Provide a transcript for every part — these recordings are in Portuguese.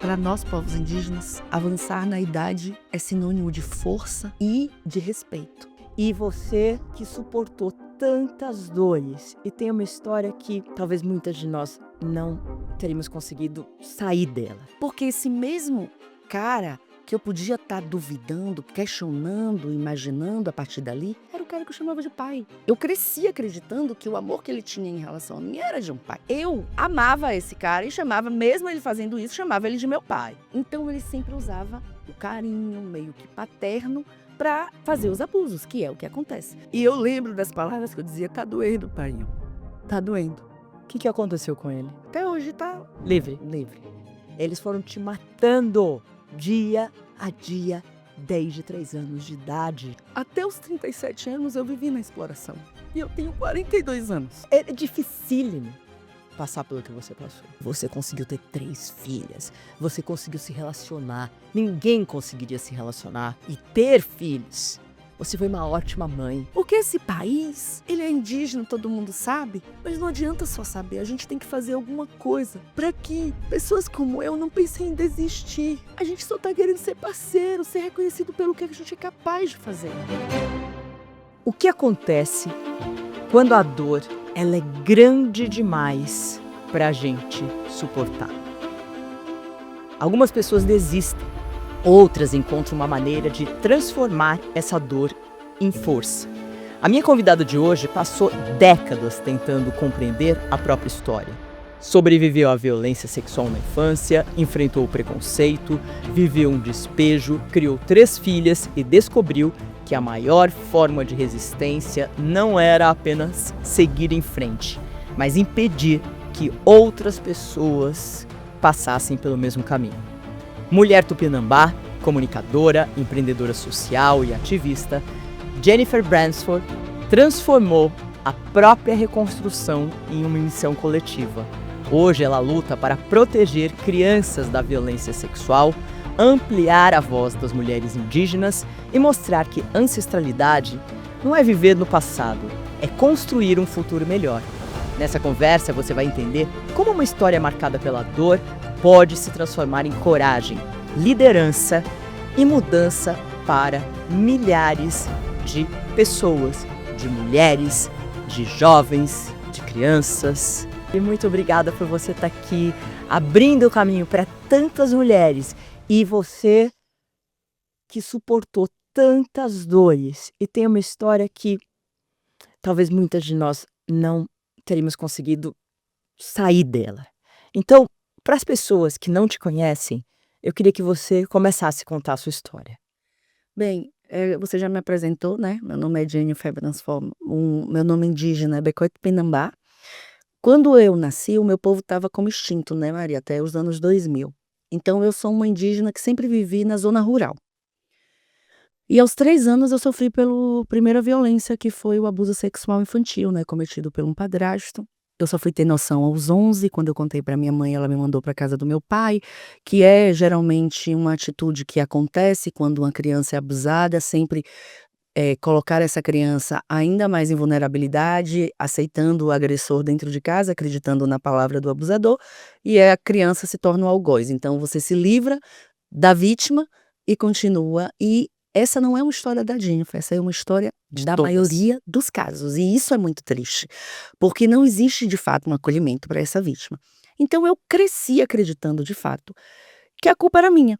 Para nós, povos indígenas, avançar na idade é sinônimo de força e de respeito. E você que suportou tantas dores e tem uma história que talvez muitas de nós não teríamos conseguido sair dela. Porque esse mesmo cara que eu podia estar duvidando, questionando, imaginando a partir dali, era o cara que eu chamava de pai. Eu cresci acreditando que o amor que ele tinha em relação a mim era de um pai. Eu amava esse cara e chamava, mesmo ele fazendo isso, chamava ele de meu pai. Então ele sempre usava o carinho meio que paterno para fazer os abusos, que é o que acontece. E eu lembro das palavras que eu dizia: tá doendo, pai. Tá doendo. O que aconteceu com ele? Até hoje tá Livre. Eles foram te matando dia a dia, desde 3 anos de idade. Até os 37 anos eu vivi na exploração. E eu tenho 42 anos. É dificílimo passar pelo que você passou. Você conseguiu ter 3 filhas. Você conseguiu se relacionar. Ninguém conseguiria se relacionar e ter filhos. Você foi uma ótima mãe. Porque esse país, ele é indígena, todo mundo sabe, mas não adianta só saber, a gente tem que fazer alguma coisa para que pessoas como eu não pensem em desistir. A gente só tá querendo ser parceiro, ser reconhecido pelo que a gente é capaz de fazer. O que acontece quando a dor ela é grande demais pra gente suportar? Algumas pessoas desistem. Outras encontram uma maneira de transformar essa dor em força. A minha convidada de hoje passou décadas tentando compreender a própria história. Sobreviveu à violência sexual na infância, enfrentou o preconceito, viveu um despejo, criou 3 filhas e descobriu que a maior forma de resistência não era apenas seguir em frente, mas impedir que outras pessoas passassem pelo mesmo caminho. Mulher tupinambá, comunicadora, empreendedora social e ativista, Jennifer Bransford transformou a própria reconstrução em uma missão coletiva. Hoje ela luta para proteger crianças da violência sexual, ampliar a voz das mulheres indígenas e mostrar que ancestralidade não é viver no passado, é construir um futuro melhor. Nessa conversa você vai entender como uma história marcada pela dor pode se transformar em coragem, liderança e mudança para milhares de pessoas, de mulheres, de jovens, de crianças. E muito obrigada por você estar aqui, abrindo o caminho para tantas mulheres. E você que suportou tantas dores e tem uma história que talvez muitas de nós não teríamos conseguido sair dela. Então, para as pessoas que não te conhecem, eu queria que você começasse a contar a sua história. Bem, você já me apresentou, né? Meu nome é Jennifer Bransford, meu nome indígena é Becoit Tupinambá. Quando eu nasci, o meu povo estava como extinto, né, Maria? Até os anos 2000. Então, eu sou uma indígena que sempre vivi na zona rural. E aos 3 anos eu sofri pela primeira violência, que foi o abuso sexual infantil, né? Cometido por um padrasto. Eu só fui ter noção aos 11, quando eu contei para minha mãe, ela me mandou para casa do meu pai, que é geralmente uma atitude que acontece quando uma criança é abusada, sempre colocar essa criança ainda mais em vulnerabilidade, aceitando o agressor dentro de casa, acreditando na palavra do abusador, e a criança se torna um algoz. Então você se livra da vítima e continua. E essa não é uma história da Jennifer, essa é uma história da maioria dos casos. E isso é muito triste, porque não existe de fato um acolhimento para essa vítima. Então eu cresci acreditando de fato que a culpa era minha.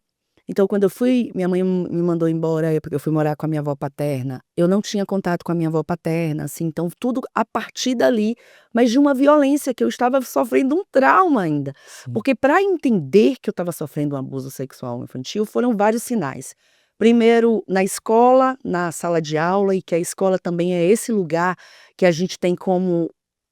Então quando eu fui, minha mãe me mandou embora porque eu fui morar com a minha avó paterna. Eu não tinha contato com a minha avó paterna, assim, então tudo a partir dali, mas de uma violência que eu estava sofrendo, um trauma ainda. Porque para entender que eu estava sofrendo um abuso sexual infantil, foram vários sinais. Primeiro, na escola, na sala de aula, e que a escola também é esse lugar que a gente tem como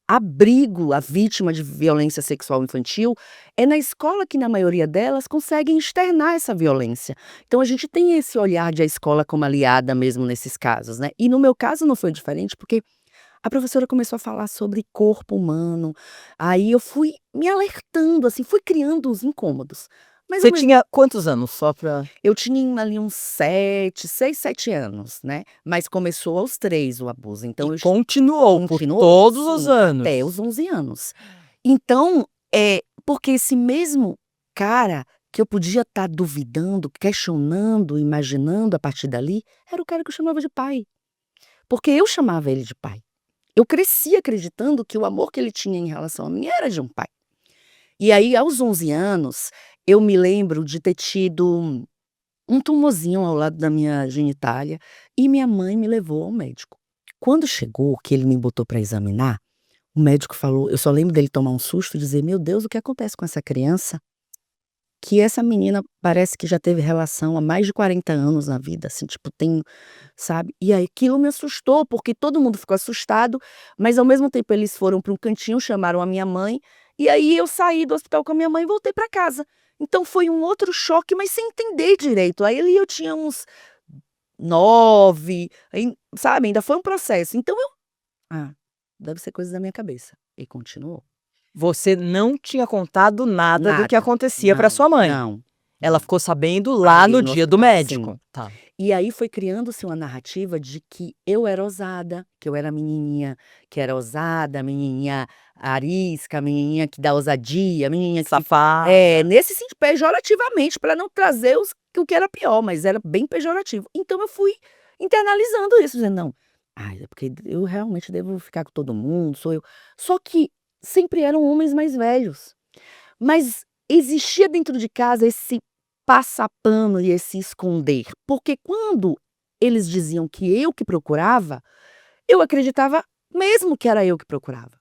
abrigo a vítima de violência sexual infantil, é na escola que, na maioria delas, conseguem externar essa violência. Então, a gente tem esse olhar de a escola como aliada mesmo nesses casos, né? E no meu caso não foi diferente, porque a professora começou a falar sobre corpo humano, aí eu fui me alertando, assim, fui criando os incômodos. Mas Você tinha quantos anos, só pra... Eu tinha ali uns 6, 7 anos, né? Mas começou aos 3 o abuso. Então eu continuou por todos os anos. até os 11 anos. Então, porque esse mesmo cara que eu podia estar duvidando, questionando, imaginando a partir dali, era o cara que eu chamava de pai. Porque eu chamava ele de pai. Eu cresci acreditando que o amor que ele tinha em relação a mim era de um pai. E aí, aos 11 anos, eu me lembro de ter tido um tumorzinho ao lado da minha genitália e minha mãe me levou ao médico. Quando chegou, que ele me botou para examinar, o médico falou, eu só lembro dele tomar um susto e dizer: "Meu Deus, o que acontece com essa criança? Que essa menina parece que já teve relação há mais de 40 anos na vida, assim, tipo, tem", sabe. E aí aquilo me assustou, porque todo mundo ficou assustado, mas ao mesmo tempo eles foram para um cantinho, chamaram a minha mãe, e aí eu saí do hospital com a minha mãe e voltei para casa. Então foi um outro choque, mas sem entender direito. Aí ali eu tinha uns 9, sabe, ainda foi um processo. Então eu: "Ah, deve ser coisa da minha cabeça", e continuou. Você não tinha contado nada do que Nada. acontecia para Não, sua mãe. não, Ela não. ficou sabendo lá Ali no no dia do hospital, sim. médico. Tá. E aí foi criando-se uma narrativa de que eu era ousada, que eu era a menininha que era ousada, a menininha arisca, a menininha que dá ousadia, a menininha que Safada. nesse sentido, pejorativamente, para não trazer o que era pior, mas era bem pejorativo. Então eu fui internalizando isso, dizendo: "Não, ai, é porque eu realmente devo ficar com todo mundo, sou eu". Só que sempre eram homens mais velhos. Mas existia dentro de casa esse passar pano e esse esconder, porque quando eles diziam que eu que procurava, eu acreditava mesmo que era eu que procurava.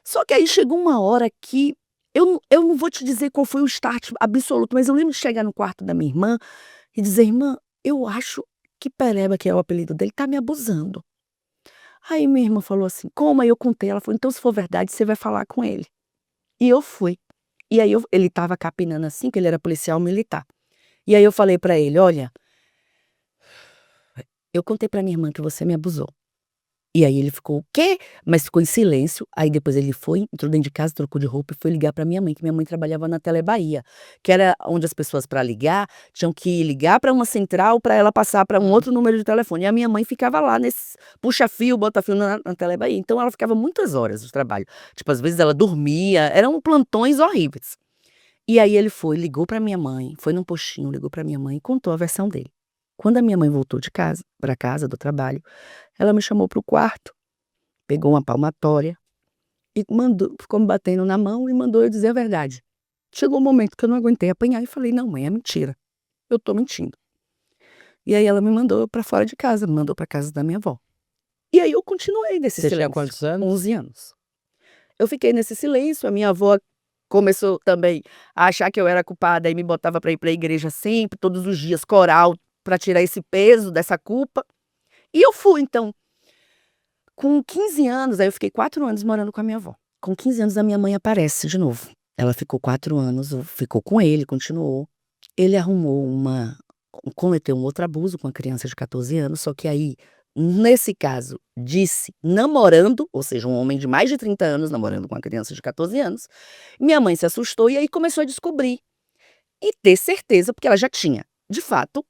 Só que aí chegou uma hora que eu não vou te dizer qual foi o start absoluto, mas eu lembro de chegar no quarto da minha irmã e dizer: "Irmã, eu acho que Pereba, que é o apelido dele, tá me abusando". Aí minha irmã falou assim: "Como?" Aí eu contei, ela falou: "Então se for verdade, você vai falar com ele". E eu fui. E aí ele estava capinando assim, que ele era policial militar. E aí eu falei pra ele: "Olha, eu contei pra minha irmã que você me abusou". E aí ele ficou: "O quê?" Mas ficou em silêncio, aí depois ele foi, entrou dentro de casa, trocou de roupa e foi ligar pra minha mãe, que minha mãe trabalhava na Telebahia, que era onde as pessoas pra ligar, tinham que ligar pra uma central pra ela passar pra um outro número de telefone. E a minha mãe ficava lá nesse puxa-fio, bota-fio na Telebahia, então ela ficava muitas horas de trabalho. Tipo, às vezes ela dormia, eram plantões horríveis. E aí ele foi, ligou pra minha mãe, foi num postinho, ligou pra minha mãe e contou a versão dele. Quando a minha mãe voltou de casa pra casa do trabalho, ela me chamou para o quarto, pegou uma palmatória e mandou, ficou me batendo na mão e mandou eu dizer a verdade. Chegou um momento que eu não aguentei apanhar e falei: "Não, mãe, é mentira. Eu tô mentindo". E aí ela me mandou pra fora de casa, me mandou pra casa da minha avó. E aí eu continuei nesse Você tinha silêncio, quantos anos? 11 anos. Eu fiquei nesse silêncio, a minha avó começou também a achar que eu era culpada e me botava para ir para a igreja sempre, todos os dias, coral, para tirar esse peso dessa culpa. E eu fui então, com 15 anos, aí eu fiquei 4 anos morando com a minha avó. Com 15 anos a minha mãe aparece de novo. Ela ficou 4 anos, ficou com ele, continuou. Ele arrumou cometeu um outro abuso com a criança de 14 anos, só que aí, nesse caso, disse namorando, ou seja, um homem de mais de 30 anos namorando com uma criança de 14 anos. Minha mãe se assustou e aí começou a descobrir e ter certeza, porque ela já tinha. De fato,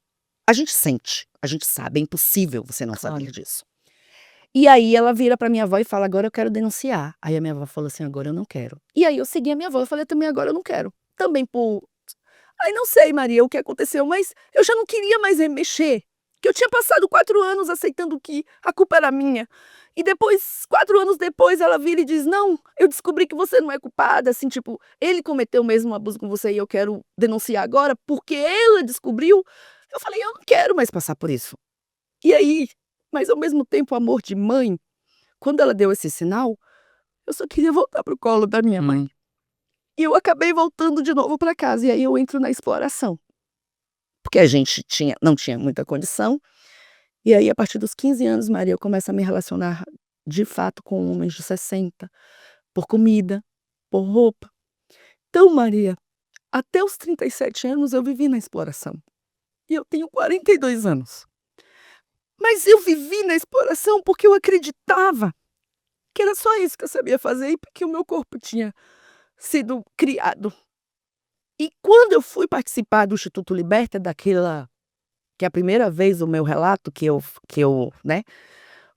a gente sente, a gente sabe, é impossível você não Claro. saber disso. E aí ela vira pra minha avó e fala: "Agora eu quero denunciar". Aí a minha avó falou assim: "Agora eu não quero". E aí eu segui a minha avó, eu falei também: "Agora eu não quero". Também por aí não sei, Maria, o que aconteceu, mas eu já não queria mais mexer, que eu tinha passado 4 anos aceitando que a culpa era minha. E depois, 4 anos depois, ela vira e diz: "Não, eu descobri que você não é culpada", assim, tipo, ele cometeu o mesmo abuso com você e eu quero denunciar agora, porque ela descobriu. Eu falei: "Eu não quero mais passar por isso". E aí, mas ao mesmo tempo, amor de mãe, quando ela deu esse sinal, eu só queria voltar para o colo da minha mãe. E eu acabei voltando de novo para casa, e aí eu entro na exploração. Porque a gente não tinha muita condição, e aí a partir dos 15 anos, Maria, eu começo a me relacionar de fato com homens de 60, por comida, por roupa. Então, Maria, até os 37 anos eu vivi na exploração. E eu tenho 42 anos. Mas eu vivi na exploração porque eu acreditava que era só isso que eu sabia fazer e porque o meu corpo tinha sido criado. E quando eu fui participar do Instituto Liberta, daquela que é a primeira vez o meu relato que eu, né,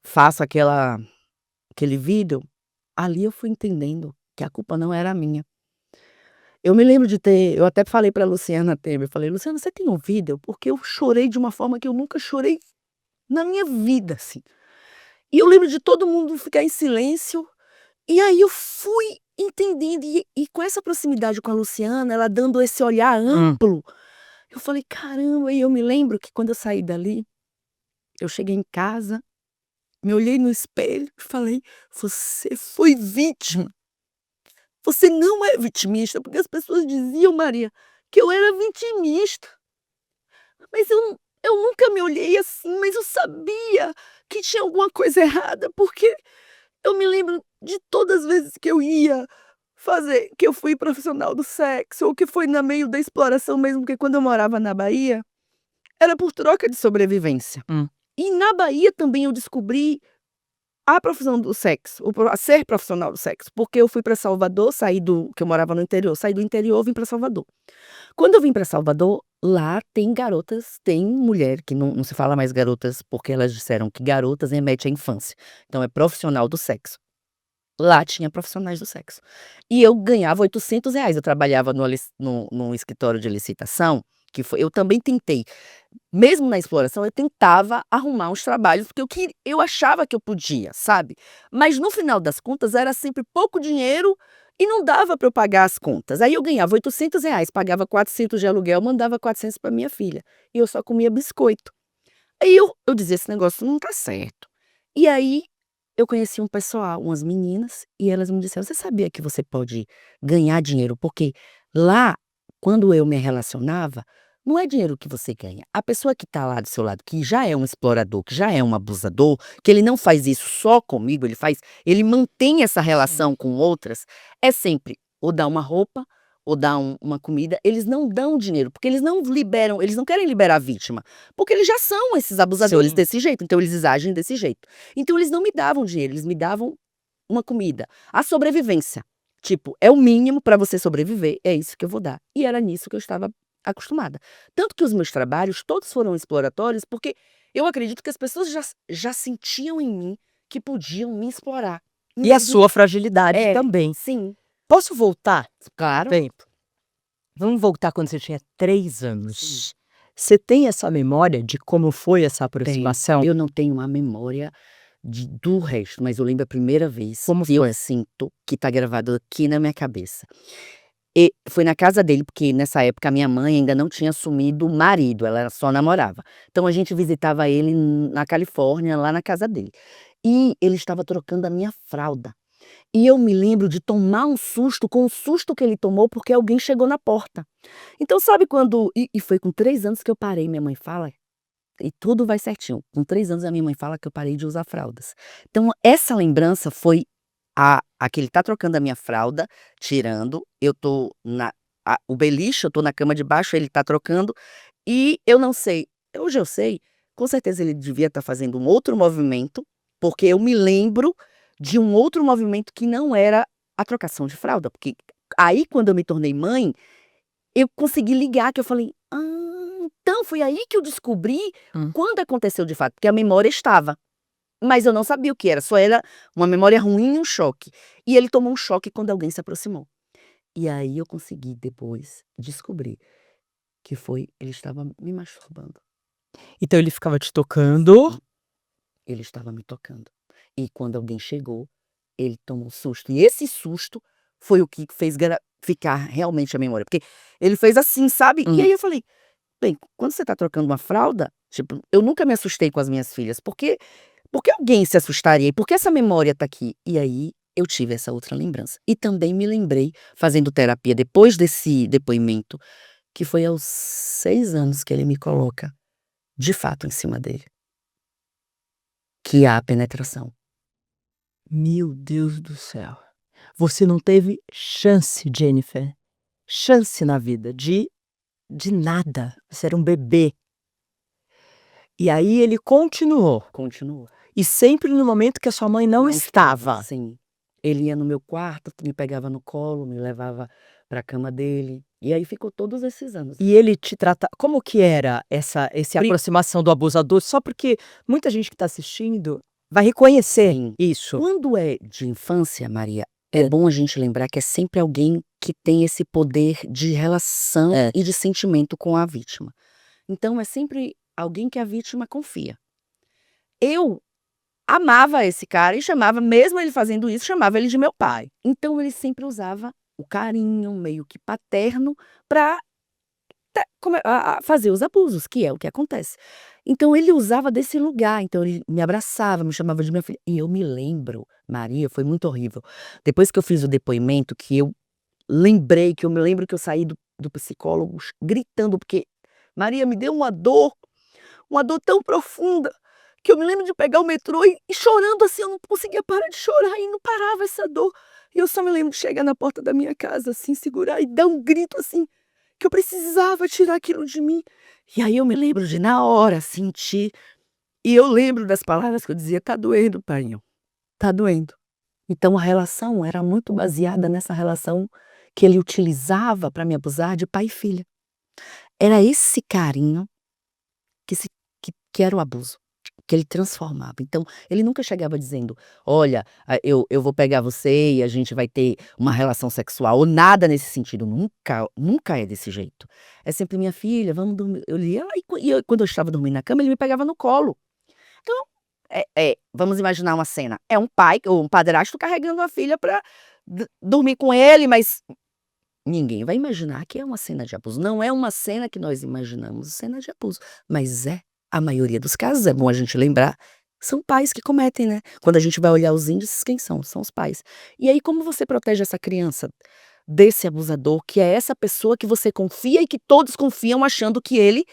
faço aquele vídeo, ali eu fui entendendo que a culpa não era minha. Eu me lembro de ter eu até falei pra Luciana Temer, eu falei: "Luciana, você tem um vídeo?" Porque eu chorei de uma forma que eu nunca chorei na minha vida, assim. E eu lembro de todo mundo ficar em silêncio, e aí eu fui entendendo, e com essa proximidade com a Luciana, ela dando esse olhar Hum. amplo, eu falei: "Caramba", e eu me lembro que quando eu saí dali, eu cheguei em casa, me olhei no espelho e falei: "Você foi vítima, você não é vitimista", porque as pessoas diziam, Maria, que eu era vitimista, mas eu nunca me olhei assim, mas eu sabia que tinha alguma coisa errada, porque eu me lembro de todas as vezes que eu fui profissional do sexo, ou que foi no meio da exploração mesmo, porque quando eu morava na Bahia, era por troca de sobrevivência. Hum. E na Bahia também eu descobri a profissão do sexo, a ser profissional do sexo, porque eu fui para Salvador, saí do que eu morava no interior, saí do interior, vim para Salvador. Quando eu vim para Salvador, lá tem garotas, tem mulher, que não se fala mais garotas, porque elas disseram que garotas remete à infância, então é profissional do sexo. Lá tinha profissionais do sexo. E eu ganhava R$ 800, eu trabalhava num escritório de licitação, que foi eu também tentei, mesmo na exploração, eu tentava arrumar uns trabalhos, porque eu achava que eu podia, sabe. Mas no final das contas era sempre pouco dinheiro e não dava para eu pagar as contas. Aí eu ganhava R$ 800, pagava 400 de aluguel, mandava 400 para minha filha, e eu só comia biscoito. Aí eu dizia: "Esse negócio não tá certo". E aí, eu conheci um pessoal, umas meninas, e elas me disseram: "Você sabia que você pode ganhar dinheiro?" Porque lá, quando eu me relacionava, não é dinheiro que você ganha. A pessoa que tá lá do seu lado, que já é um explorador, que já é um abusador, que ele não faz isso só comigo, ele mantém essa relação com outras, é sempre ou dar uma roupa, ou dar uma comida, eles não dão dinheiro, porque eles não querem liberar a vítima. Porque eles já são esses abusadores Sim. desse jeito, então eles agem desse jeito. Então eles não me davam dinheiro, eles me davam uma comida. A sobrevivência, tipo, é o mínimo para você sobreviver, é isso que eu vou dar. E era nisso que eu estava acostumada. Tanto que os meus trabalhos todos foram exploratórios, porque eu acredito que as pessoas já sentiam em mim que podiam me explorar. E a Mesmo sua fragilidade é, também. sim, Posso voltar no claro. tempo? Vamos voltar quando você tinha 3 Sim. anos. Você tem essa memória de como foi essa Tenho. aproximação? Eu não tenho uma memória do resto, mas eu lembro a primeira vez Como que eu foi? sinto que tá gravado aqui na minha cabeça. E foi na casa dele, porque nessa época a minha mãe ainda não tinha assumido o marido, ela só namorava. Então a gente visitava ele na Califórnia, lá na casa dele. E ele estava trocando a minha fralda. E eu me lembro de tomar um susto com o susto que ele tomou, porque alguém chegou na porta. Então sabe quando e foi com 3 anos que eu parei, minha mãe fala, e tudo vai certinho. Com 3 anos a minha mãe fala que eu parei de usar fraldas. Então essa lembrança foi a que ele tá trocando a minha fralda, tirando, eu tô o beliche, eu tô na cama de baixo, ele tá trocando, e eu não sei, hoje eu sei, com certeza ele devia estar fazendo um outro movimento, porque eu me lembro de um outro movimento que não era a trocação de fralda, porque aí quando eu me tornei mãe, eu consegui ligar, que eu falei: "Ah, então foi aí que eu descobri Hum. quando aconteceu de fato", porque a memória estava, mas eu não sabia o que era, só era uma memória ruim e um choque. E ele tomou um choque quando alguém se aproximou. E aí eu consegui depois descobrir que ele estava me masturbando. Então ele ficava te tocando. Sim, ele estava me tocando. E quando alguém chegou, ele tomou um susto. E esse susto foi o que fez ficar realmente a memória, porque ele fez assim, sabe. E aí eu falei: "Bem, quando você tá trocando uma fralda", tipo, eu nunca me assustei com as minhas filhas, porque alguém se assustaria, e por que essa memória tá aqui? E aí eu tive essa outra lembrança. E também me lembrei, fazendo terapia depois desse depoimento, que foi aos 6 anos que ele me coloca, de fato, em cima dele, que há a penetração. Meu Deus do céu. Você não teve chance, Jennifer, chance na vida de nada. Você era um bebê. E aí ele continuou. Continua. E sempre no momento que a sua mãe não Não estava. Sim. Ele ia no meu quarto, me pegava no colo, me levava pra cama dele, e aí ficou todos esses anos. E ele te trata como que era essa Pri aproximação do abusador? Só porque muita gente que está assistindo vai reconhecer Sim. isso. Quando é de infância, Maria, é bom a gente lembrar que é sempre alguém que tem esse poder de relação e de sentimento com a vítima. Então é sempre alguém que a vítima confia. Eu amava esse cara e chamava, mesmo ele fazendo isso, chamava ele de meu pai. Então ele sempre usava o carinho meio que paterno para fazer os abusos, que é o que acontece. Então ele usava desse lugar, então ele me abraçava, me chamava de minha filha. E eu me lembro, Maria, foi muito horrível. Depois que eu fiz o depoimento, que eu lembrei, que eu me lembro que eu saí do psicólogo gritando, porque Maria me deu uma dor tão profunda, que eu me lembro de pegar o metrô e chorando assim, eu não conseguia parar de chorar e não parava essa dor. E eu só me lembro de chegar na porta da minha casa, assim, segurar e dar um grito assim, que eu precisava tirar aquilo de mim. E aí eu me lembro de, na hora, sentir. E eu lembro das palavras que eu dizia: tá doendo, painho, tá doendo. Então a relação era muito baseada nessa relação que ele utilizava para me abusar de pai e filha. Era esse carinho que era o abuso, que ele transformava. Então, ele nunca chegava dizendo: olha, eu vou pegar você e a gente vai ter uma relação sexual, ou nada nesse sentido. Nunca, nunca é desse jeito. É sempre: minha filha, vamos dormir. Eu lia, quando eu estava dormindo na cama, ele me pegava no colo. Então, vamos imaginar uma cena. É um pai ou um padrasto carregando a filha para dormir com ele, mas ninguém vai imaginar que é uma cena de abuso. Não é uma cena que nós imaginamos cena de abuso, mas a maioria dos casos, é bom a gente lembrar, são pais que cometem, né. Quando a gente vai olhar os índices, quem são? São os pais. E aí como você protege essa criança desse abusador, que é essa pessoa que você confia e que todos confiam achando que ele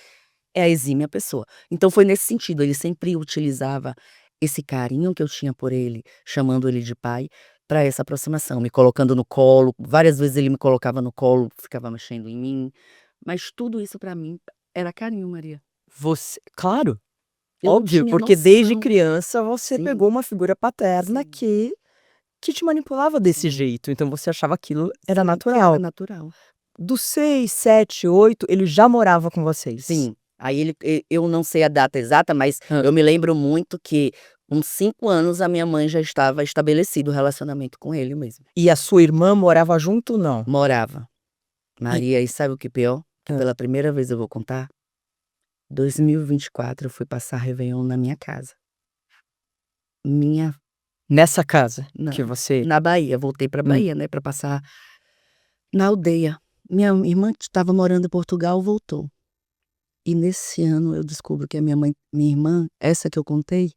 é a exímia pessoa. Então foi nesse sentido, ele sempre utilizava esse carinho que eu tinha por ele, chamando ele de pai, para essa aproximação, me colocando no colo, várias vezes ele me colocava no colo, ficava mexendo em mim, mas tudo isso para mim era carinho, Maria. Claro, Eu não óbvio, tinha porque desde noção. criança você Sim, pegou uma figura paterna sim, que te manipulava desse sim, jeito, então você achava aquilo era sim, que era natural. natural. Dos 6, 7, 8, ele já morava com vocês? Sim, aí eu não sei a data exata, mas Hã. eu me lembro muito que com 5 anos a minha mãe já estava estabelecido o relacionamento com ele mesmo. E a sua irmã morava junto, não? Morava. E Maria, e sabe o que é pior? Que hã. pela primeira vez eu vou contar, 2024 eu fui passar réveillon na minha casa. Minha Nessa casa na que você na Bahia, voltei pra hum, Bahia, né, pra passar na aldeia. Minha irmã que estava morando em Portugal voltou. E nesse ano eu descubro que a minha irmã, essa que eu contei,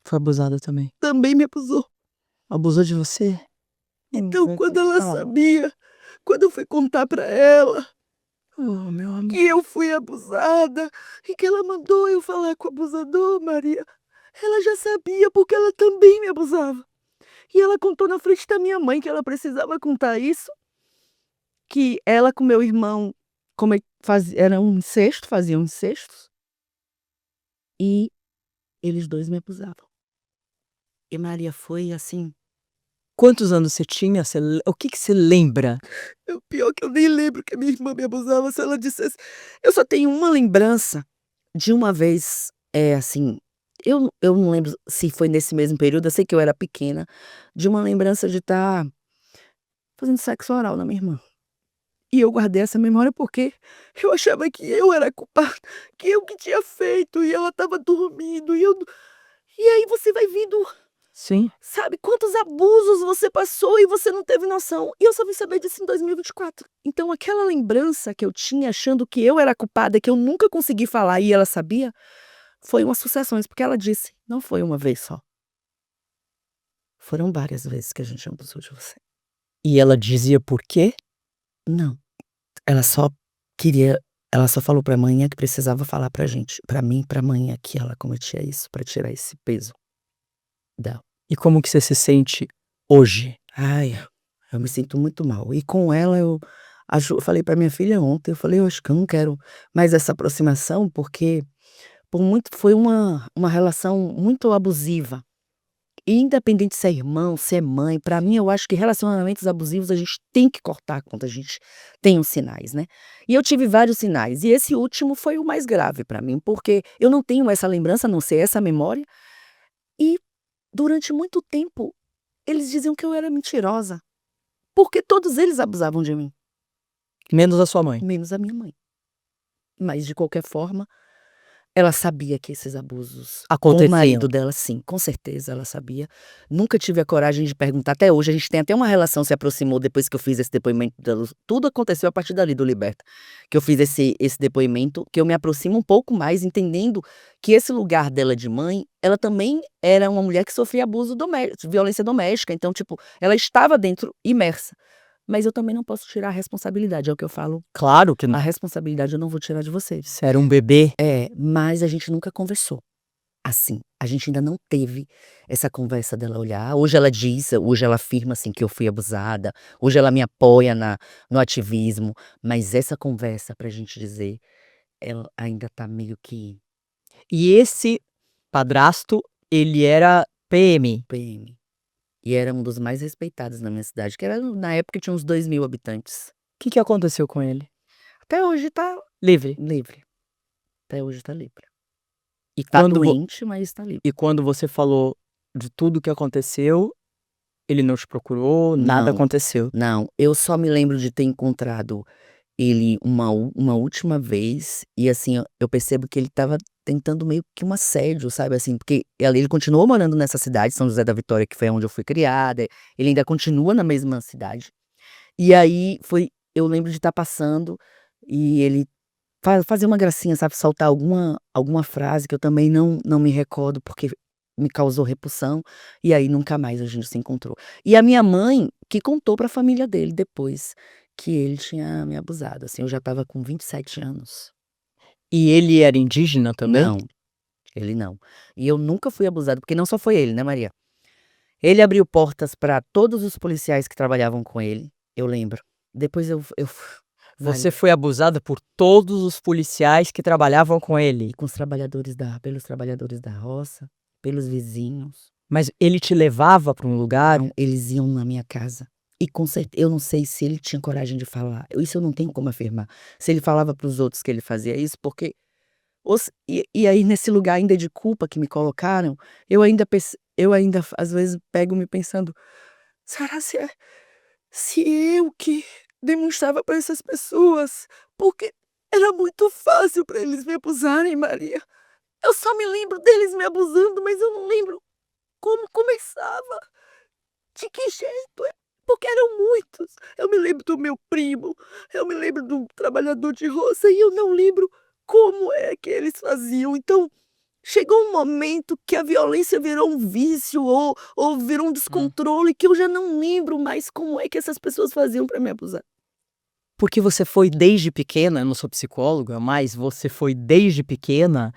foi abusada também. também me abusou. Abusou de você? Então Meu quando Deus. ela sabia, quando eu fui contar pra ela Oh, meu que amor. eu fui abusada e que ela mandou eu falar com o abusador, Maria, ela já sabia porque ela também me abusava. E ela contou na frente da minha mãe que ela precisava contar isso, que ela com meu irmão era um incesto, faziam incestos, e eles 2 me abusavam. E Maria foi assim. Quantos anos você tinha? O que que você lembra? O pior é que eu nem lembro que a minha irmã me abusava, se ela dissesse. Eu só tenho uma lembrança de uma vez, assim, eu não lembro se foi nesse mesmo período, eu sei que eu era pequena, de uma lembrança de estar fazendo sexo oral na minha irmã. E eu guardei essa memória porque eu achava que eu era a culpada, que eu que tinha feito, e ela estava dormindo, e aí você vai vendo. Sim. Sabe quantos abusos você passou e você não teve noção. E eu só vim saber disso em 2024. Então aquela lembrança que eu tinha achando que eu era a culpada, que eu nunca consegui falar e ela sabia, foi umas sucessões, porque ela disse: "Não foi uma vez só, foram várias vezes que a gente abusou de você". E ela dizia por quê? Não, ela só queria ela só falou pra manhã que precisava falar pra gente, pra mim e pra manhã, que ela cometia isso, pra tirar esse peso dela. E como que você se sente hoje? Ai, eu me sinto muito mal. E com ela eu falei pra minha filha ontem, eu falei: "Eu acho que eu não quero mais essa aproximação, porque por muito foi uma relação muito abusiva". E independente se é irmão, se é mãe, pra mim eu acho que relacionamentos abusivos a gente tem que cortar quando a gente tem os sinais, né. E eu tive vários sinais, e esse último foi o mais grave pra mim, porque eu não tenho essa lembrança, a não ser essa memória, e durante muito tempo eles diziam que eu era mentirosa. Porque todos eles abusavam de mim, Menos a sua mãe. menos a minha mãe. Mas, de qualquer forma, ela sabia que esses abusos com o Aconteciam. marido dela, sim, com certeza ela sabia. Nunca tive a coragem de perguntar. Até hoje, a gente tem até uma relação, se aproximou depois que eu fiz esse depoimento dela. Tudo aconteceu a partir dali, do Liberta. Que eu fiz esse depoimento, que eu me aproximo um pouco mais, entendendo que esse lugar dela de mãe, ela também era uma mulher que sofria abuso doméstico, violência doméstica. Então, tipo, ela estava dentro, imersa. Mas eu também não posso tirar a responsabilidade, é o que eu falo. Claro que A não. responsabilidade eu não vou tirar de vocês. Você era um bebê. Mas a gente nunca conversou assim. A gente ainda não teve essa conversa dela olhar. Hoje ela diz, hoje ela afirma assim que eu fui abusada. Hoje ela me apoia no ativismo. Mas essa conversa pra gente dizer, ela ainda tá meio que E esse padrasto, ele era PM. PM. E era um dos mais respeitados na minha cidade, que era, na época tinha uns 2.000 habitantes. O que aconteceu com ele? Até hoje tá Livre. livre. Até hoje tá livre. E Tá quando, doente, mas tá livre. e quando você falou de tudo que aconteceu, ele não te procurou, nada Não. aconteceu. Não, eu só me lembro de ter encontrado ele uma última vez e, assim, eu percebo que ele estava tentando meio que um assédio, sabe, assim, porque ele continuou morando nessa cidade, São José da Vitória, que foi onde eu fui criada, ele ainda continua na mesma cidade. E aí eu lembro de estar passando e ele fazer uma gracinha, sabe, soltar alguma frase que eu também não me recordo, porque me causou repulsão, e aí nunca mais a gente se encontrou. E a minha mãe que contou pra família dele depois, que ele tinha me abusado, assim, eu já estava com 27 anos. E ele era indígena também? Não, ele não. E eu nunca fui abusada, porque não só foi ele, né, Maria? Ele abriu portas pra todos os policiais que trabalhavam com ele, eu lembro. Depois Você foi abusada por todos os policiais que trabalhavam com ele. com os trabalhadores pelos trabalhadores da roça, pelos vizinhos. Mas ele te levava para um lugar? Não, eles iam na minha casa. E com certeza, eu não sei se ele tinha coragem de falar. Isso eu não tenho como afirmar. Se ele falava para os outros que ele fazia isso, porque e aí nesse lugar ainda de culpa que me colocaram, eu ainda às vezes pego me pensando, será se eu que demonstrava para essas pessoas, porque era muito fácil para eles me abusarem, Maria. Eu só me lembro deles me abusando, mas eu não lembro como começava. De que jeito? Porque eram muitos. Eu me lembro do meu primo, eu me lembro do trabalhador de roça e eu não lembro como é que eles faziam. Então, chegou um momento que a violência virou um vício ou virou um descontrole que eu já não lembro mais como é que essas pessoas faziam para me abusar. Porque você foi desde pequena, eu não sou psicóloga, mas você foi desde pequena,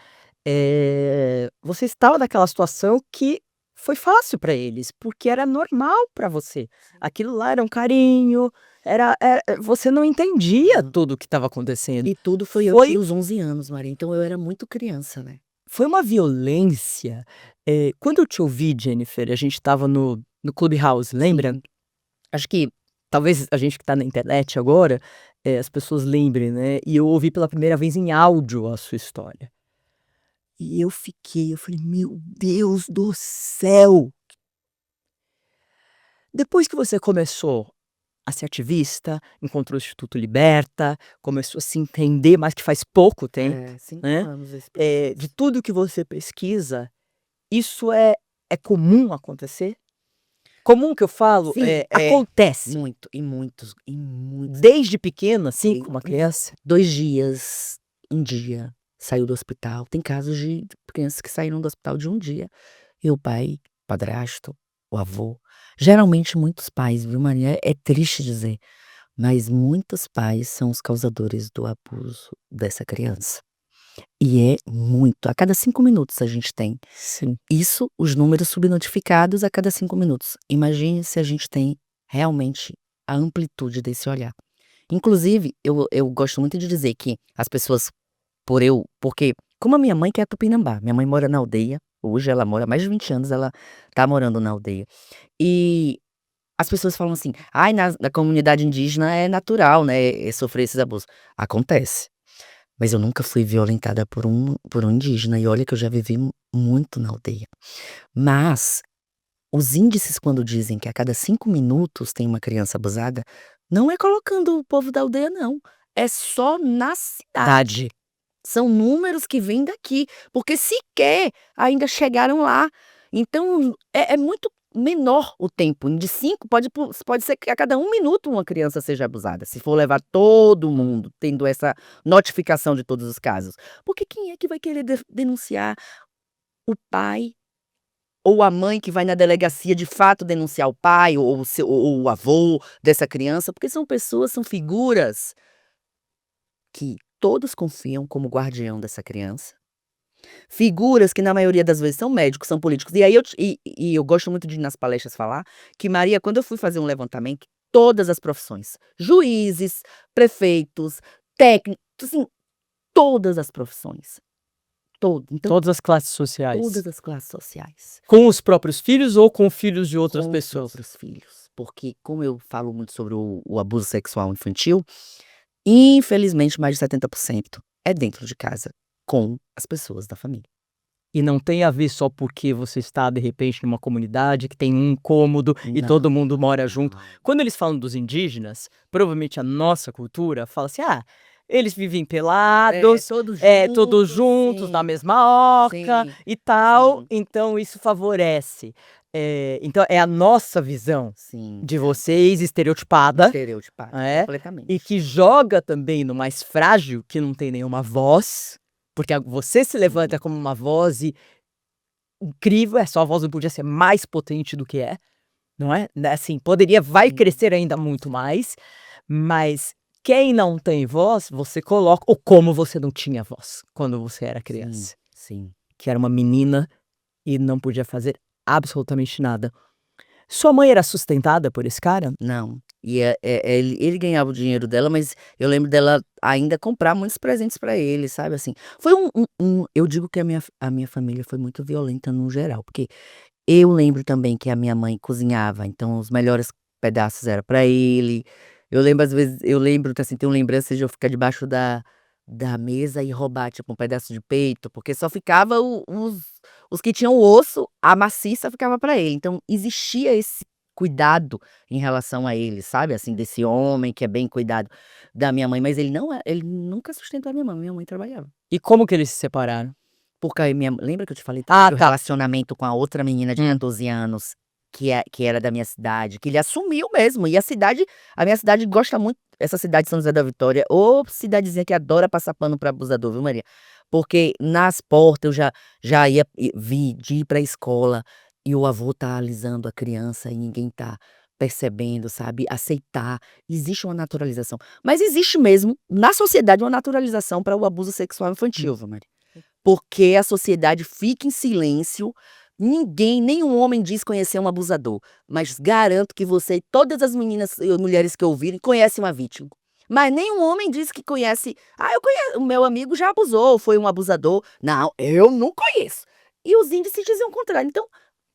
você estava naquela situação que foi fácil para eles, porque era normal para você. Aquilo lá era um carinho, você não entendia tudo o que estava acontecendo. E tudo foi eu Foi tinha uns 11 anos, Maria, então eu era muito criança, né. Foi uma violência. Quando eu te ouvi, Jennifer, a gente estava no Clubhouse, lembra? Sim. Acho que talvez a gente que está na internet agora, as pessoas lembrem, né? E eu ouvi pela primeira vez em áudio a sua história. E eu falei, meu Deus do céu! Depois que você começou a ser ativista, encontrou o Instituto Liberta, começou a se entender, mais que faz pouco tempo, 5 né? anos esse De tudo que você pesquisa, isso é comum acontecer? Comum que eu falo, Sim, acontece. muito, e muitos, Desde pequena, assim, Sim. como uma criança? 2 dias, 1 dia, saiu do hospital. Tem casos de crianças que saíram do hospital de 1 dia, e o pai, padrasto, o avô, geralmente muitos pais, viu, Maria, é triste dizer, mas muitos pais são os causadores do abuso dessa criança. E é muito, a cada 5 minutos a gente tem. Sim. Isso, os números subnotificados a cada 5 minutos. Imagine se a gente tem realmente a amplitude desse olhar. Inclusive, eu gosto muito de dizer que as pessoas, porque como a minha mãe que é Tupinambá, minha mãe mora na aldeia, hoje ela mora há mais de 20 anos, ela tá morando na aldeia. E as pessoas falam assim: "Ai, na comunidade indígena é natural, né, sofrer esses abusos". Acontece, mas eu nunca fui violentada por um indígena, e olha que eu já vivi muito na aldeia. Mas Os índices, quando dizem que a cada 5 minutos tem uma criança abusada, não é colocando o povo da aldeia, não. É só na cidade. São números que vêm daqui, porque sequer ainda chegaram lá. Então, é muito menor o tempo. De 5, pode ser que a cada 1 minuto uma criança seja abusada, se for levar todo mundo tendo essa notificação de todos os casos. Porque quem é que vai querer denunciar? O pai ou a mãe que vai na delegacia de fato denunciar o pai ou o avô dessa criança? Porque são pessoas, são figuras que todos confiam como guardião dessa criança. Figuras que na maioria das vezes são médicos, são políticos. E aí eu gosto muito de ir nas palestras falar que, Maria, quando eu fui fazer um levantamento, todas as profissões, juízes, prefeitos, técnicos, assim, todas as profissões. Então, Todas as classes sociais. todas as classes sociais. Com os próprios filhos ou com filhos de outras Com pessoas? outros filhos. Porque, como eu falo muito sobre o abuso sexual infantil, infelizmente mais de 70% é dentro de casa, com as pessoas da família. E não tem a ver só porque você está, de repente, numa comunidade que tem um cômodo e Não. todo mundo mora junto. Quando eles falam dos indígenas, provavelmente a nossa cultura fala assim: ah, eles vivem pelados, todos juntos, sim, na mesma oca sim, e tal, sim. então isso favorece. Então é a nossa visão Sim, de vocês, estereotipada, estereotipado, e completamente. que joga também no mais frágil, que não tem nenhuma voz, porque você se levanta como uma voz incrível, sua voz não podia ser mais potente do que é, não é? Assim, vai Sim. crescer ainda muito mais, mas quem não tem voz, você coloca, ou como você não tinha voz quando você era criança, Sim. que era uma menina e não podia fazer absolutamente nada. Sua mãe era sustentada por esse cara? Não. E ele ganhava o dinheiro dela, mas eu lembro dela ainda comprar muitos presentes pra ele, sabe, assim. Foi eu digo que a minha família foi muito violenta no geral, porque eu lembro também que a minha mãe cozinhava, então os melhores pedaços era pra ele. Eu lembro às vezes assim, tenho lembranças de eu ficar debaixo da mesa e roubar, tipo, um pedaço de peito, porque só ficava os que tinham osso, a maciça ficava pra ele. Então existia esse cuidado em relação a ele, sabe, assim, desse homem que é bem cuidado da minha mãe, mas ele nunca sustentou a minha mãe trabalhava. E como que eles se separaram? Porque aí lembra que eu te falei Ah, do tá. relacionamento com a outra menina de 14 anos, que era da minha cidade, que ele assumiu mesmo, e a minha cidade gosta muito, essa cidade de São José da Vitória, ô cidadezinha que adora passar pano pra abusador, viu, Maria? Porque nas portas eu já vi de ir pra escola e o avô tá alisando a criança e ninguém tá percebendo, sabe, aceitar. Existe uma naturalização, mas existe mesmo na sociedade uma naturalização para o abuso sexual infantil, viu, Maria? Porque a sociedade fica em silêncio, nenhum homem diz conhecer um abusador, mas garanto que você e todas as meninas e mulheres que ouvirem conhecem uma vítima. Mas nenhum homem diz que conhece: "Ah, eu conheço, o meu amigo já abusou, foi um abusador". Não, eu não conheço. E os índices dizem o contrário, então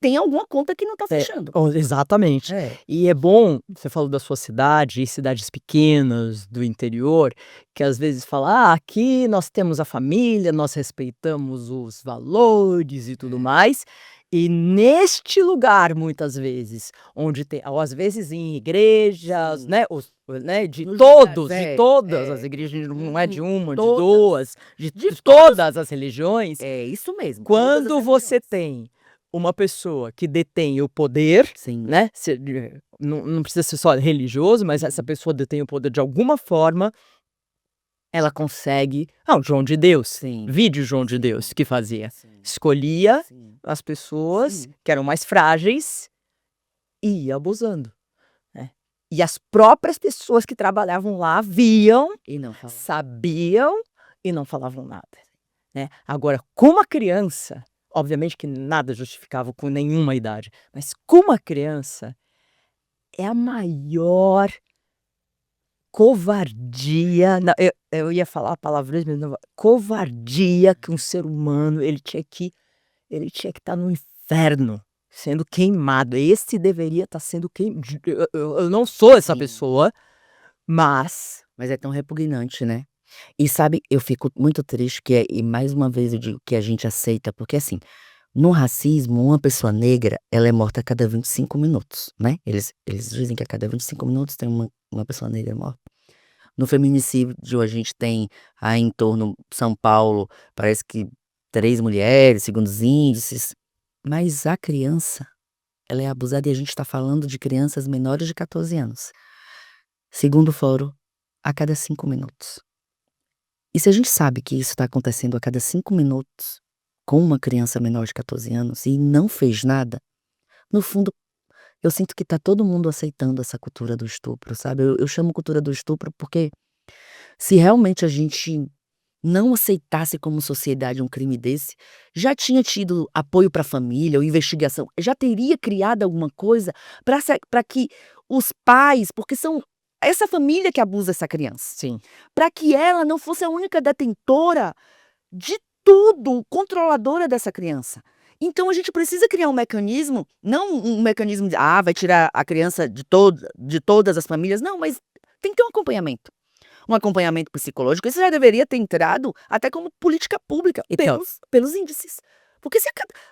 tem alguma conta que não tá fechando. Exatamente. É. E é bom, você falou da sua cidade e cidades pequenas do interior, que às vezes fala: "Ah, aqui nós temos a família, nós respeitamos os valores e tudo mais", e neste lugar, muitas vezes, onde tem ou às vezes em igrejas, Sim. né, de Nos todos, lugares, de todas as é. igrejas, não é de uma, de Todas. duas, de De todas as religiões, É isso mesmo, todas as quando você religiões. tem uma pessoa que detém o poder, Sim. né, não precisa ser só religioso, mas essa Uhum. pessoa detém o poder de alguma forma, ela consegue o João de Deus, Sim. vide o João de Sim. Deus que fazia, Sim. escolhia Sim. as pessoas Sim. que eram mais frágeis e ia abusando, né. E as próprias pessoas que trabalhavam lá viam, E não fala. sabiam e não falavam nada, né. Agora, com uma criança, obviamente que nada justificava com nenhuma idade, mas com uma criança, é a maior covardia, não, eu ia falar palavrões, mas não, covardia que um ser humano, ele tinha que estar no inferno, sendo queimado. Esse deveria estar sendo eu não sou essa Sim. pessoa, mas Mas é tão repugnante, né. E sabe, eu fico muito triste e mais uma vez eu digo que a gente aceita, porque assim, No racismo, uma pessoa negra, ela é morta a cada 25 minutos, né? Eles dizem que a cada 25 minutos tem uma pessoa negra morta. No feminicídio, a gente tem aí em torno de São Paulo, parece que 3 mulheres, segundo os índices. Mas a criança, ela é abusada e a gente está falando de crianças menores de 14 anos. Segundo o fórum, a cada 5 minutos. E se a gente sabe que isso está acontecendo a cada 5 minutos com uma criança menor de 14 anos e não fez nada, no fundo, eu sinto que tá todo mundo aceitando essa cultura do estupro, sabe? Eu chamo cultura do estupro porque se realmente a gente não aceitasse como sociedade um crime desse, já tinha tido apoio para a família ou investigação, já teria criado alguma coisa para que os pais, porque são essa família que abusa essa criança, Sim. para que ela não fosse a única detentora de tudo, controladora dessa criança. Então a gente precisa criar um mecanismo, não um mecanismo de vai tirar a criança de todas as famílias, não, mas tem que ter um acompanhamento psicológico. Isso já deveria ter entrado até como política pública, Então, pelos índices. Porque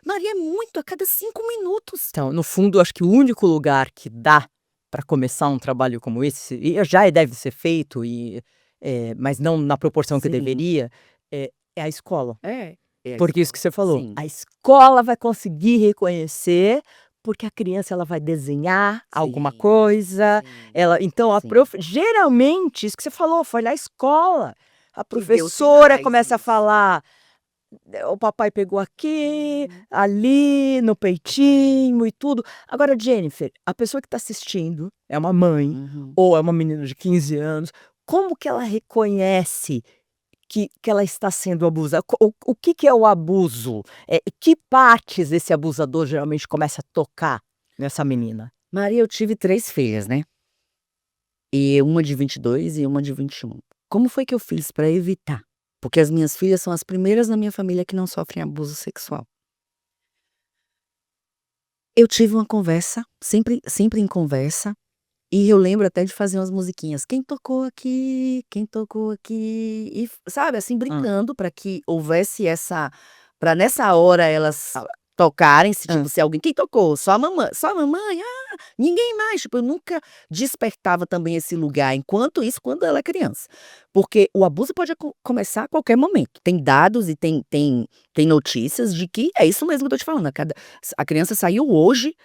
Maria, é muito a cada 5 minutos. Então, no fundo, acho que o único lugar que dá para começar um trabalho como esse, e já deve ser feito, mas não na proporção que Sim. deveria, é a escola. É Porque isso que você falou, sim. a escola vai conseguir reconhecer, porque a criança ela vai desenhar alguma Sim, coisa, sim, então sim. geralmente, isso que você falou, foi na escola. A Que vê os professora sinais, começa a isso. falar, o papai pegou aqui, ali, no peitinho e tudo. Agora, Jennifer, a pessoa que está assistindo é uma mãe Uhum. ou é uma menina de 15 anos, como que ela reconhece que ela está sendo abusada? O que é o abuso? Que partes esse abusador geralmente começa a tocar nessa menina? Maria, eu tive 3 filhas, né? E uma de 22 e uma de 21. Como foi que eu fiz para evitar? Porque as minhas filhas são as primeiras na minha família que não sofrem abuso sexual. Eu tive uma conversa, sempre em conversa, e eu lembro até de fazer umas musiquinhas, "Quem tocou aqui? Quem tocou aqui?", e sabe, assim, brincando para que houvesse para nessa hora elas tocarem, se tipo, se alguém, "Quem tocou?", "Só a mamãe?", "Ah, ninguém mais", tipo, eu nunca despertava também esse lugar, enquanto isso, quando ela é criança. Porque o abuso pode começar a qualquer momento, tem dados e tem notícias de que é isso mesmo que eu tô te falando, a criança saiu hoje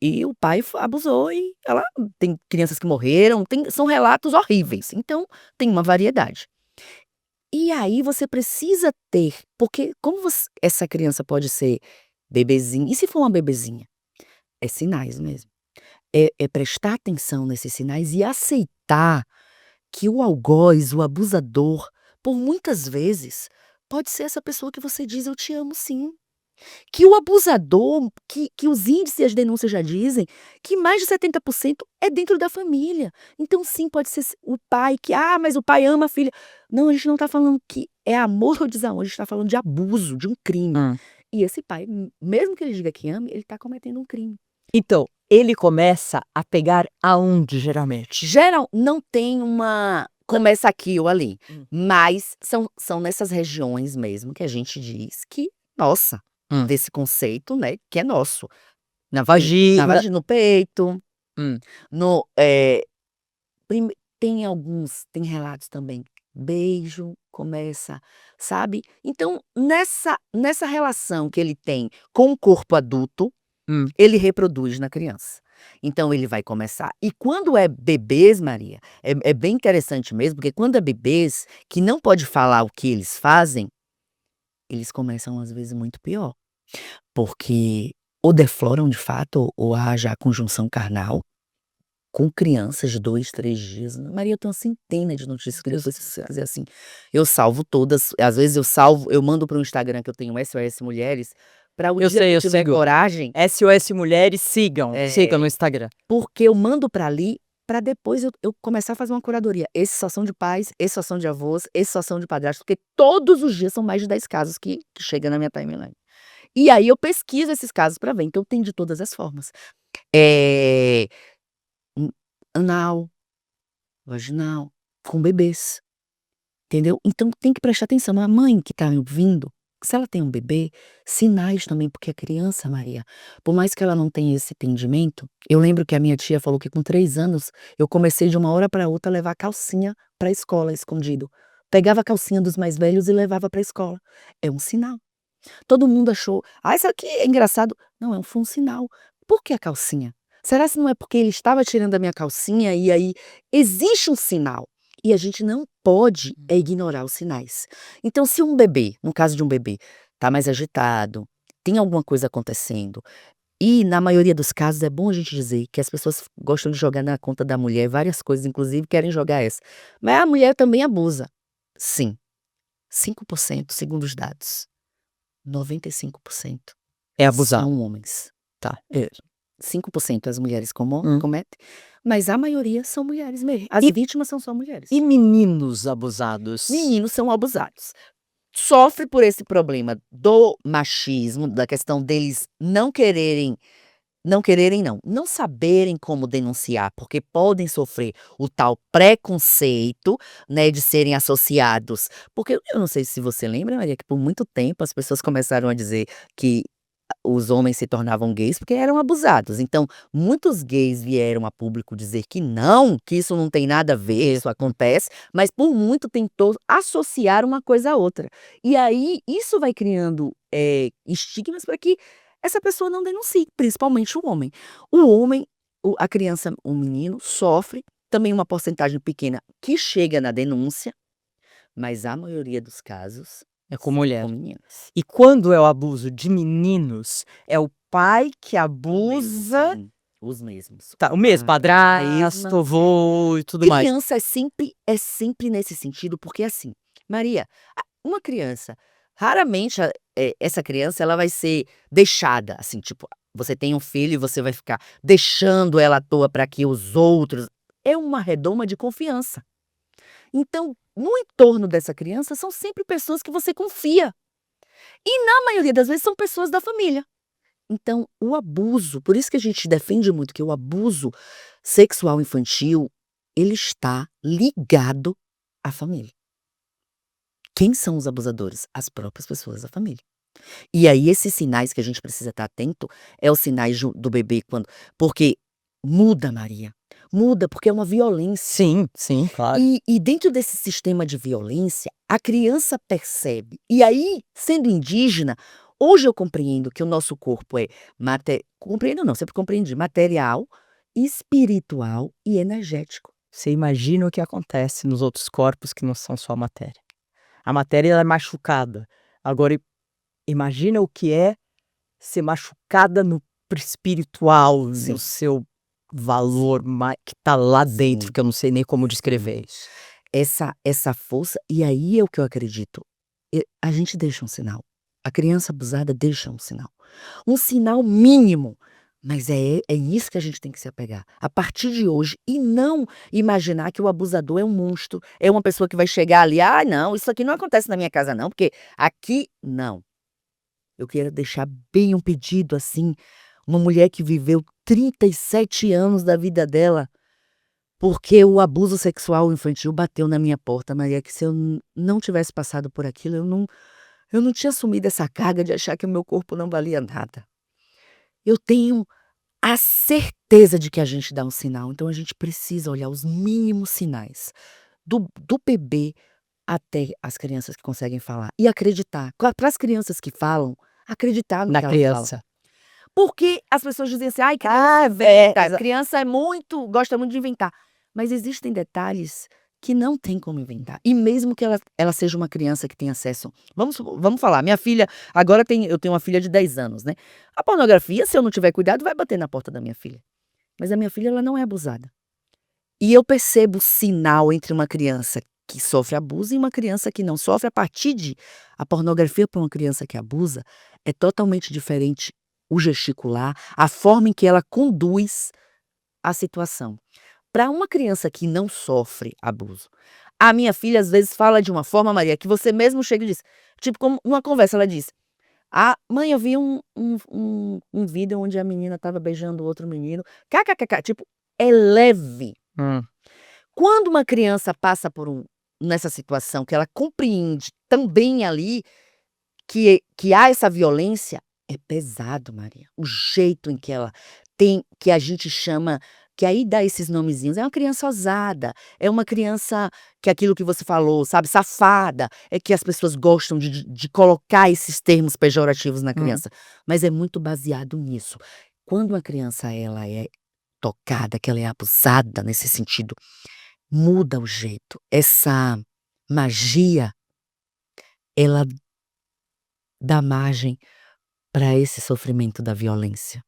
e o pai abusou e ela tem crianças que morreram, são relatos horríveis, então tem uma variedade. E aí você precisa ter, porque como essa criança pode ser bebezinha, e se for uma bebezinha? É sinais mesmo. É prestar atenção nesses sinais e aceitar que o algoz, o abusador, por muitas vezes, pode ser essa pessoa que você diz: "Eu te amo sim". Que o abusador, que os índices e as denúncias já dizem, que mais de 70% é dentro da família. Então sim, pode ser o pai que: mas o pai ama a filha". Não, a gente não está falando que é amor ou desamor, a gente está falando de abuso, de um crime. E esse pai, mesmo que ele diga que ame, ele está cometendo um crime. Então, ele começa a pegar aonde, geralmente? Não tem começa aqui ou ali, mas são nessas regiões mesmo que a gente diz que, nossa, desse conceito, né, que é nosso. Na vagina. No peito, Hum. no, tem relatos também, beijo, começa, sabe. Então nessa relação que ele tem com o corpo adulto, ele reproduz na criança. Então ele vai começar e quando é bebês, Maria, é bem interessante mesmo, porque quando é bebês, que não pode falar o que eles fazem, eles começam às vezes muito pior, porque ou defloram de fato ou há já conjunção carnal, com crianças de 2, 3 dias. Maria, eu tenho uma centena de notícias que depois se você quiser, assim, eu salvo todas, às vezes eu mando para o Instagram que eu tenho SOS Mulheres, para o Eu dia sei, que eu eu tiver sigo. coragem, SOS Mulheres, sigam no Instagram. porque eu mando para ali, para depois eu começar a fazer uma curadoria. Esses só são de pais, esses só são de avós, esses só são de padrasto, porque todos os dias são mais de 10 casos que chega na minha timeline. E aí eu pesquiso esses casos para ver, então tem de todas as formas. Anal, vaginal, com bebês, entendeu? Então tem que prestar atenção, a mãe que tá me ouvindo, Se ela tem um bebê, sinais também, porque a criança, Maria, por mais que ela não tenha esse entendimento, eu lembro que a minha tia falou que com 3 anos eu comecei de uma hora para outra a levar calcinha para a escola escondido. Pegava a calcinha dos mais velhos e levava para a escola. É um sinal. Todo mundo achou: "Ah, isso aqui é engraçado". Não, foi um sinal. Por que a calcinha? Será se não é porque ele estava tirando a minha calcinha e aí existe um sinal, e a gente não pode ignorar os sinais. Então se um bebê, no caso de um bebê, está mais agitado, tem alguma coisa acontecendo, e na maioria dos casos é bom a gente dizer que as pessoas gostam de jogar na conta da mulher várias coisas, inclusive querem jogar essa. Mas a mulher também abusa. Sim, 5% segundo os dados. 95% É abusar. são homens. Tá. 5% as mulheres Hum. cometem, mas a maioria são mulheres mesmo. As E- vítimas são só mulheres. E meninos abusados? Meninos são abusados. Sofre por esse problema do machismo, da questão deles não saberem como denunciar, porque podem sofrer o tal preconceito, né, de serem associados. Porque eu não sei se você lembra, Maria, que por muito tempo as pessoas começaram a dizer que os homens se tornavam gays porque eram abusados. Então, muitos gays vieram a público dizer que não, que isso não tem nada a ver, isso acontece, mas por muito tentou associar uma coisa à outra. E aí, isso vai criando estigmas para que essa pessoa não denuncie, principalmente o homem. O homem, a criança, o menino, sofre também uma porcentagem pequena que chega na denúncia, mas a maioria dos casos É com mulher. com meninas. E quando é o abuso de meninos, é o pai que abusa. Sim, os mesmos. Tá, o mesmo, padrasto, avô e tudo mais. Criança é sempre nesse sentido, porque assim, Maria, uma criança, raramente essa criança ela vai ser deixada, assim, tipo, você tem um filho e você vai ficar deixando ela à toa para que os outros é uma redoma de confiança. Então, no entorno dessa criança são sempre pessoas que você confia, e na maioria das vezes são pessoas da família. Então, o abuso, por isso que a gente defende muito que o abuso sexual infantil, ele está ligado à família. Quem são os abusadores? As próprias pessoas da família. E aí esses sinais que a gente precisa estar atento, é os sinais do bebê porque muda, Maria, muda porque é uma violência. Sim, sim, claro. E dentro desse sistema de violência, a criança percebe. E aí, sendo indígena, hoje eu compreendo que o nosso corpo é compreendo não, sempre compreendi, material, espiritual e energético. Você imagina o que acontece nos outros corpos que não são só matéria. A matéria ela é machucada. Agora, imagina o que é ser machucada no espiritual, Sim. no seu valor que tá lá dentro, Sim. que eu não sei nem como descrever isso. Essa força, e aí é o que eu acredito, a gente deixa um sinal. A criança abusada deixa um sinal mínimo, mas é isso que a gente tem que se apegar, a partir de hoje, e não imaginar que o abusador é um monstro, é uma pessoa que vai chegar ali, não, isso aqui não acontece na minha casa não, porque aqui não. Eu quero deixar bem um pedido assim, uma mulher que viveu 37 anos da vida dela, porque o abuso sexual infantil bateu na minha porta, Maria, que se eu não tivesse passado por aquilo, eu não tinha assumido essa carga de achar que o meu corpo não valia nada. Eu tenho a certeza de que a gente dá um sinal, então a gente precisa olhar os mínimos sinais, do bebê até as crianças que conseguem falar, e acreditar. Para as crianças que falam, acreditar no Na que elas falam. criança. Porque as pessoas dizem assim: "Ai, criança gosta muito de inventar", mas existem detalhes que não tem como inventar. E mesmo que ela seja uma criança que tem acesso, vamos falar, minha filha agora eu tenho uma filha de 10 anos, né. A pornografia, se eu não tiver cuidado, vai bater na porta da minha filha. Mas a minha filha, ela não é abusada. E eu percebo o sinal entre uma criança que sofre abuso e uma criança que não sofre, a pornografia para uma criança que abusa é totalmente diferente, o gesticular, a forma em que ela conduz a situação. Para uma criança que não sofre abuso, a minha filha às vezes fala de uma forma, Maria, que você mesmo chega e diz, tipo, como numa conversa ela diz: mãe, eu vi um vídeo onde a menina estava beijando o outro menino, kkkk", tipo, é leve. Quando uma criança passa nessa situação que ela compreende também ali, que há essa violência, é pesado, Maria. O jeito em que ela tem, que a gente chama, que aí dá esses nomezinhos, é uma criança ousada, é uma criança que aquilo que você falou, sabe, safada, é que as pessoas gostam de colocar esses termos pejorativos na criança, mas é muito baseado nisso. Quando uma criança ela é tocada, que ela é abusada nesse sentido, muda o jeito. Essa magia, ela dá margem para esse sofrimento da violência,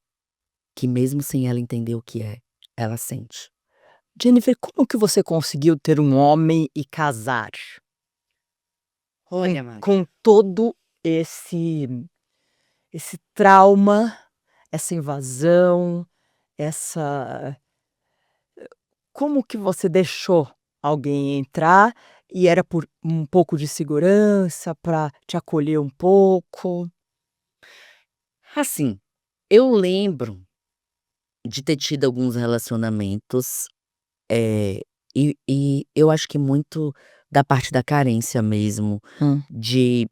que mesmo sem ela entender o que é, ela sente. Jennifer, como que você conseguiu ter um homem e casar Olha, Mari. com todo esse trauma, essa invasão, essa... Como que você deixou alguém entrar e era por um pouco de segurança, para te acolher um pouco? Assim, eu lembro de ter tido alguns relacionamentos, e eu acho que muito da parte da carência mesmo, de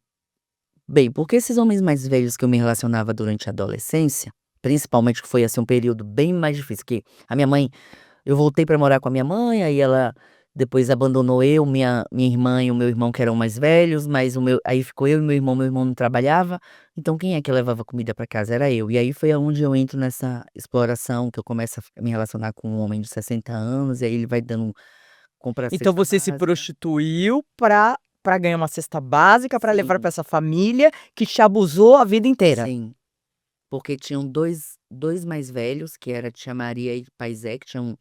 bem, porque esses homens mais velhos que eu me relacionava durante a adolescência, principalmente que foi, assim, um período bem mais difícil, que a minha mãe eu voltei pra morar com a minha mãe, aí ela depois abandonou eu, minha irmã e o meu irmão que eram mais velhos, mas aí ficou eu e meu irmão não trabalhava, então quem é que levava comida pra casa? Era eu. E aí foi aonde eu entro nessa exploração, que eu começo a me relacionar com um homem de 60 anos, e aí ele vai dando compra Então cesta você se básica. prostituiu para ganhar uma cesta básica, para levar Sim. para essa família que te abusou a vida inteira? Sim, porque tinham dois mais velhos, que era tia Maria e pai Zé, que tinham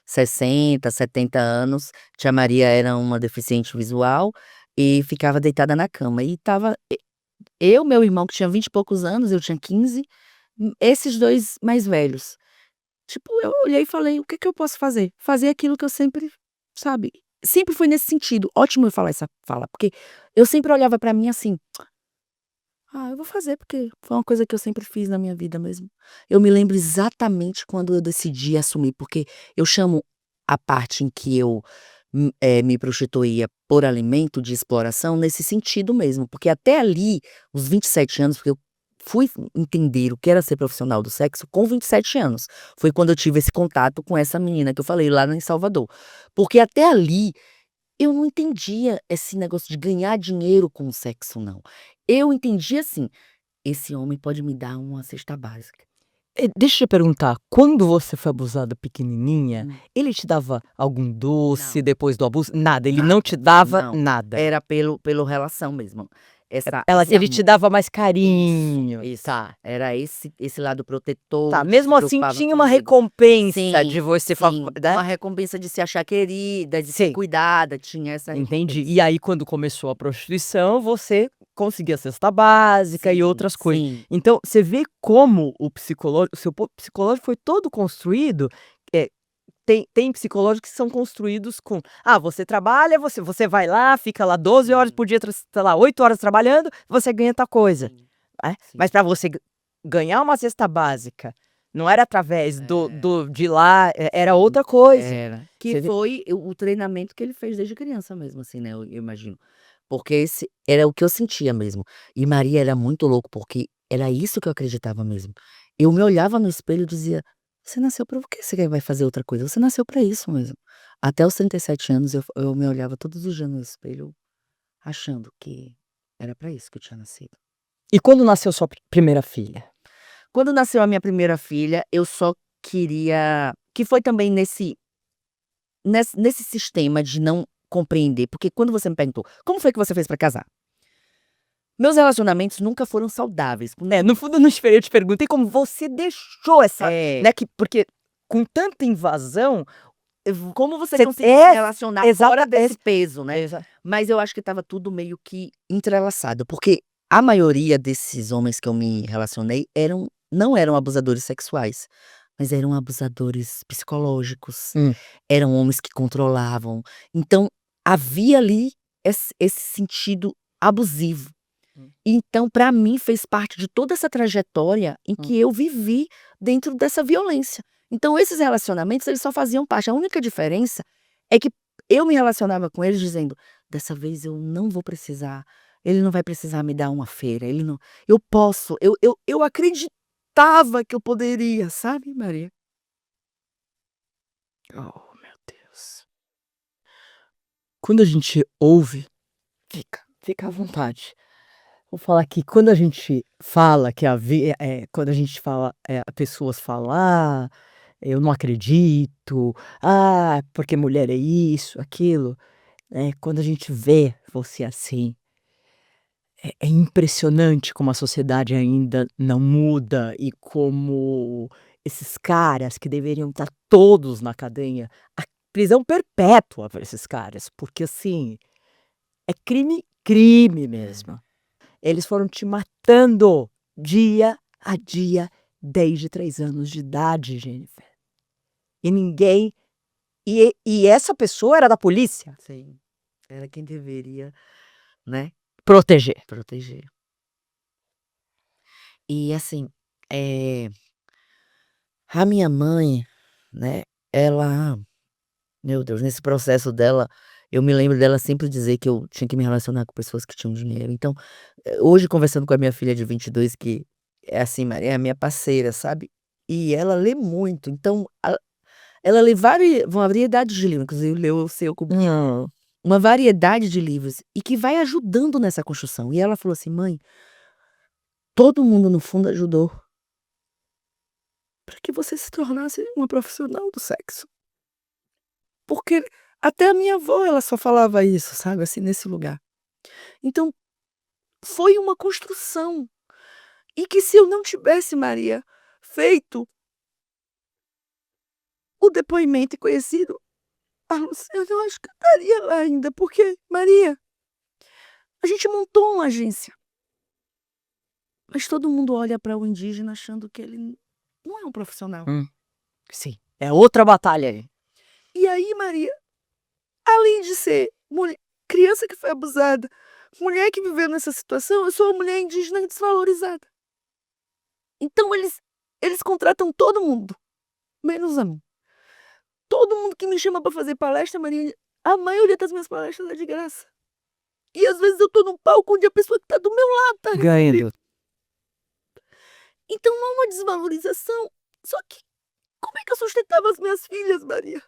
60, 70 anos. Tia Maria era uma deficiente visual e ficava deitada na cama. E tava eu, meu irmão, que tinha 20 e poucos anos, eu tinha 15, esses dois mais velhos. Tipo, eu olhei e falei: "O que que eu posso fazer?". Fazer aquilo que eu sempre, sabe, sempre foi nesse sentido. Ótimo eu falar essa fala, porque eu sempre olhava pra mim assim: "Ah, eu vou fazer, porque foi uma coisa que eu sempre fiz na minha vida mesmo". Eu me lembro exatamente quando eu decidi assumir, porque eu chamo a parte em que eu, me prostituía por alimento de exploração nesse sentido mesmo, porque até ali, os 27 anos, porque eu fui entender o que era ser profissional do sexo com 27 anos. Foi quando eu tive esse contato com essa menina que eu falei lá em Salvador. Porque até ali eu não entendia esse negócio de ganhar dinheiro com o sexo, não. Eu entendia assim: esse homem pode me dar uma cesta básica. Deixa eu te perguntar, quando você foi abusada pequenininha, Hum. ele te dava algum doce Não. depois do abuso? Nada, ele Nada. não te dava Não, nada. era pelo relação mesmo. Esse Ele te amor. dava mais carinho. Isso. Tá. Era esse lado protetor, Tá, de se mesmo assim preocupava tinha uma comigo. recompensa Sim, de você sim, né? uma recompensa de se achar querida, de ser Sim. cuidada, tinha essa Entendi. recompensa. E aí quando começou a prostituição, você conseguia cesta básica e Sim, outras coisas. sim. Então, você vê como o seu psicológico foi todo construído, tem psicológicos que são construídos com: "Ah, você trabalha, você vai lá, fica lá 12 horas Sim. por dia, sei lá, 8 horas trabalhando, você ganha tal coisa", Sim, né. sim. Mas para você ganhar uma cesta básica, não era através de ir lá, era outra coisa. Era. Que Você vê foi o treinamento que ele fez desde criança mesmo, assim, né, eu imagino. Porque esse era o que eu sentia mesmo. E Maria era muito louco, porque era isso que eu acreditava mesmo. Eu me olhava no espelho e dizia: "Você nasceu pra por que você vai fazer outra coisa? Você nasceu pra isso mesmo". Até os 37 anos eu me olhava todos os dias no espelho, achando que era pra isso que eu tinha nascido. E quando nasceu sua primeira filha? Quando nasceu a minha primeira filha, eu só queria que foi também nesse sistema de não compreender, porque quando você me perguntou: "Como foi que você fez pra casar?". Meus relacionamentos nunca foram saudáveis com No fundo, no espelho eu te perguntei como você deixou essa, É. né, porque com tanta invasão, Como você Você conseguiu se relacionar fora desse peso, né. Mas eu acho que estava tudo meio que entrelaçado, porque a maioria desses homens que eu me relacionei não eram abusadores sexuais, mas eram abusadores psicológicos, eram homens que controlavam. Então, havia ali esse sentido abusivo. Então, para mim, fez parte de toda essa trajetória em que eu vivi dentro dessa violência. Então, esses relacionamentos, eles só faziam parte. A única diferença é que eu me relacionava com eles dizendo: "Dessa vez eu não vou precisar, ele não vai precisar me dar uma feira, ele não eu posso, eu acreditava que eu poderia, sabe, Maria? Oh, meu Deus. Quando a gente ouve, fica à vontade. Vou falar que quando a gente fala que quando a gente fala, pessoas falam: "Ah, eu não acredito. Ah, porque mulher é isso, aquilo", quando a gente vê você assim, é impressionante como a sociedade ainda não muda e como esses caras que deveriam estar todos na cadeia, a prisão perpétua para esses caras, porque assim, é crime, crime mesmo. Eles foram te matando dia a dia desde 3 anos de idade, Jennifer. E ninguém e essa pessoa era da polícia? Sim, era quem deveria, né, Proteger. proteger. E assim, eh, a minha mãe, né, ela meu Deus, nesse processo dela, eu me lembro dela sempre dizer que eu tinha que me relacionar com pessoas que tinham dinheiro. Então, hoje conversando com a minha filha de 22 que é assim, Maria é a minha parceira, sabe, e ela lê muito, então ela lê uma variedade de livros, inclusive leu o seu com Hum. uma variedade de livros, e que vai ajudando nessa construção. E ela falou assim: "Mãe, todo mundo no fundo ajudou para que você se tornasse uma profissional do sexo". Porque até a minha avó, ela só falava isso, sabe, assim, nesse lugar. Então, foi uma construção, e que se eu não tivesse, Maria, feito o depoimento e conhecido a Luciana, eu acho que eu estaria lá ainda, porque, Maria, a gente montou uma agência, mas todo mundo olha para o indígena achando que ele não é um profissional. Hum. Sim, é outra batalha aí. E aí, Maria, além de ser criança que foi abusada, mulher que viveu nessa situação, eu sou uma mulher indígena desvalorizada. Então eles contratam todo mundo, menos a mim. Todo mundo que me chama pra fazer palestra, Maria, a maioria das minhas palestras é de graça. E às vezes eu tô num palco onde a pessoa que tá do meu lado tá recebendo. Ganhando. Então não é uma desvalorização. Só que como é que eu sustentava as minhas filhas, Maria?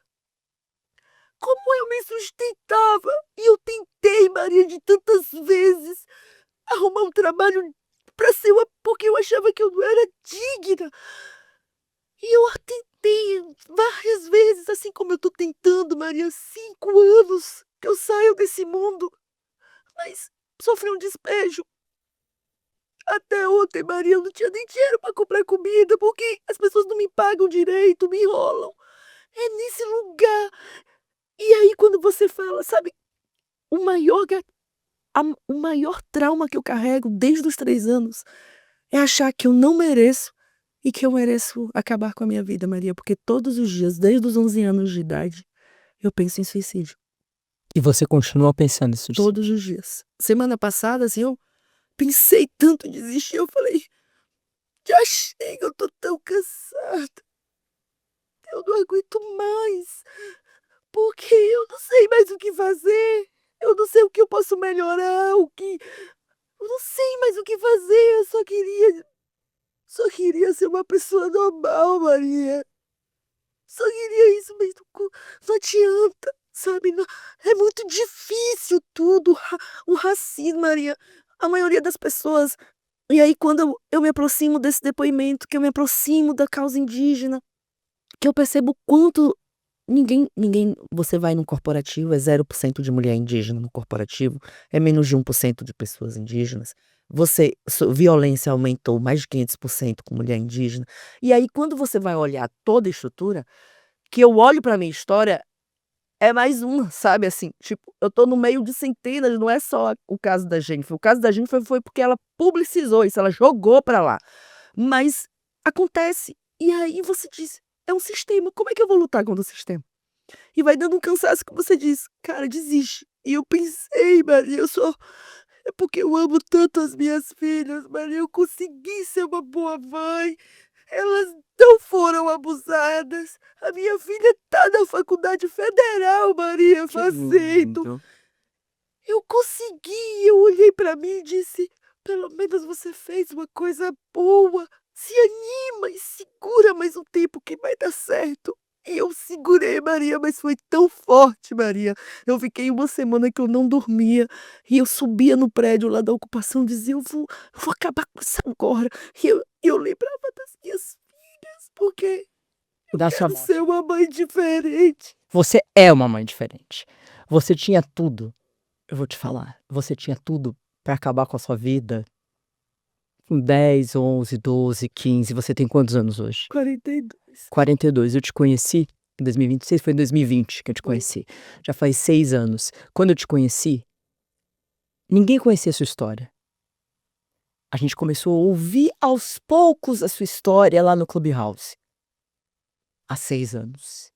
Como eu me sustentava? E eu tentei, Maria, de tantas vezes arrumar um trabalho pra ser uma, porque eu achava que eu não era digna. E eu tentei várias vezes, assim como eu tô tentando, Maria, 5 anos que eu saio desse mundo, mas sofri um despejo. Até ontem, Maria, eu não tinha nem dinheiro pra comprar comida, porque as pessoas não me pagam direito, me enrolam. É nesse lugar. E aí quando você fala, sabe, o maior ga o maior trauma que eu carrego desde os 3 anos é achar que eu não mereço e que eu mereço acabar com a minha vida, Maria, porque todos os dias, desde os 11 anos de idade, eu penso em suicídio. E você continua pensando isso de si? Todos os dias. Semana passada, assim, eu pensei tanto em desistir, eu falei: "Já chega, eu tô tão cansada, eu não aguento mais, porque eu não sei mais o que fazer, eu não sei o que eu posso melhorar, eu não sei mais o que fazer, eu só queria ser uma pessoa normal, Maria. Só queria isso, mas não adianta, sabe, não é muito difícil tudo, o racismo, Maria. A maioria das pessoas e aí quando eu me aproximo desse depoimento, que eu me aproximo da causa indígena, que eu percebo o quanto ninguém você vai num corporativo, é 0% de mulher indígena no corporativo, é menos de 1% de pessoas indígenas. Violência aumentou mais de 500% com mulher indígena. E aí quando você vai olhar toda a estrutura, que eu olho pra minha história, é mais uma, sabe, assim, tipo, eu tô no meio de centenas, não é só o caso da Jennifer, o caso da Jennifer foi porque ela publicizou isso, ela jogou pra lá. Mas acontece, e aí você diz: "É um sistema, como é que eu vou lutar contra o sistema?". E vai dando um cansaço que você diz: "Cara, desiste". E eu pensei, Maria, é porque eu amo tanto as minhas filhas, Maria, eu consegui ser uma boa mãe. Elas não foram abusadas. A minha filha tá na faculdade federal, Maria, Que fazendo. lindo. Eu consegui, eu olhei pra mim e disse: "Pelo menos você fez uma coisa boa. Se anima e segura mais um tempo que vai dar certo". E eu segurei, Maria, mas foi tão forte, Maria. Eu fiquei uma semana que eu não dormia, e eu subia no prédio lá da ocupação, dizia: "Eu vou acabar com isso agora". E eu lembrava das minhas filhas, porque eu Da sua quero mãe. ser uma mãe diferente. Você é uma mãe diferente. Você tinha tudo, eu vou te falar, você tinha tudo pra acabar com a sua vida com 10, 11, 12, 15. Você tem quantos anos hoje? 42. 42. Eu te conheci em 2026, foi em 2020 que eu te conheci. Já faz 6 anos. Quando eu te conheci, ninguém conhecia a sua história. A gente começou a ouvir aos poucos a sua história lá no Clubhouse. Há 6 anos.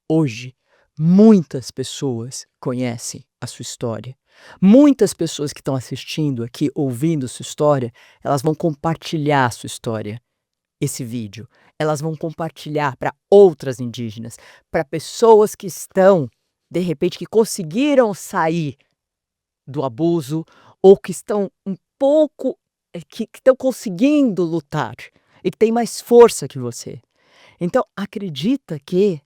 Hoje, muitas pessoas conhecem a sua história. Muitas pessoas que estão assistindo aqui, ouvindo sua história, elas vão compartilhar a sua história, esse vídeo. Elas vão compartilhar para outras indígenas, para pessoas que estão, de repente, que conseguiram sair do abuso ou que estão um pouco, que estão conseguindo lutar e que têm mais força que você. Então, acredita que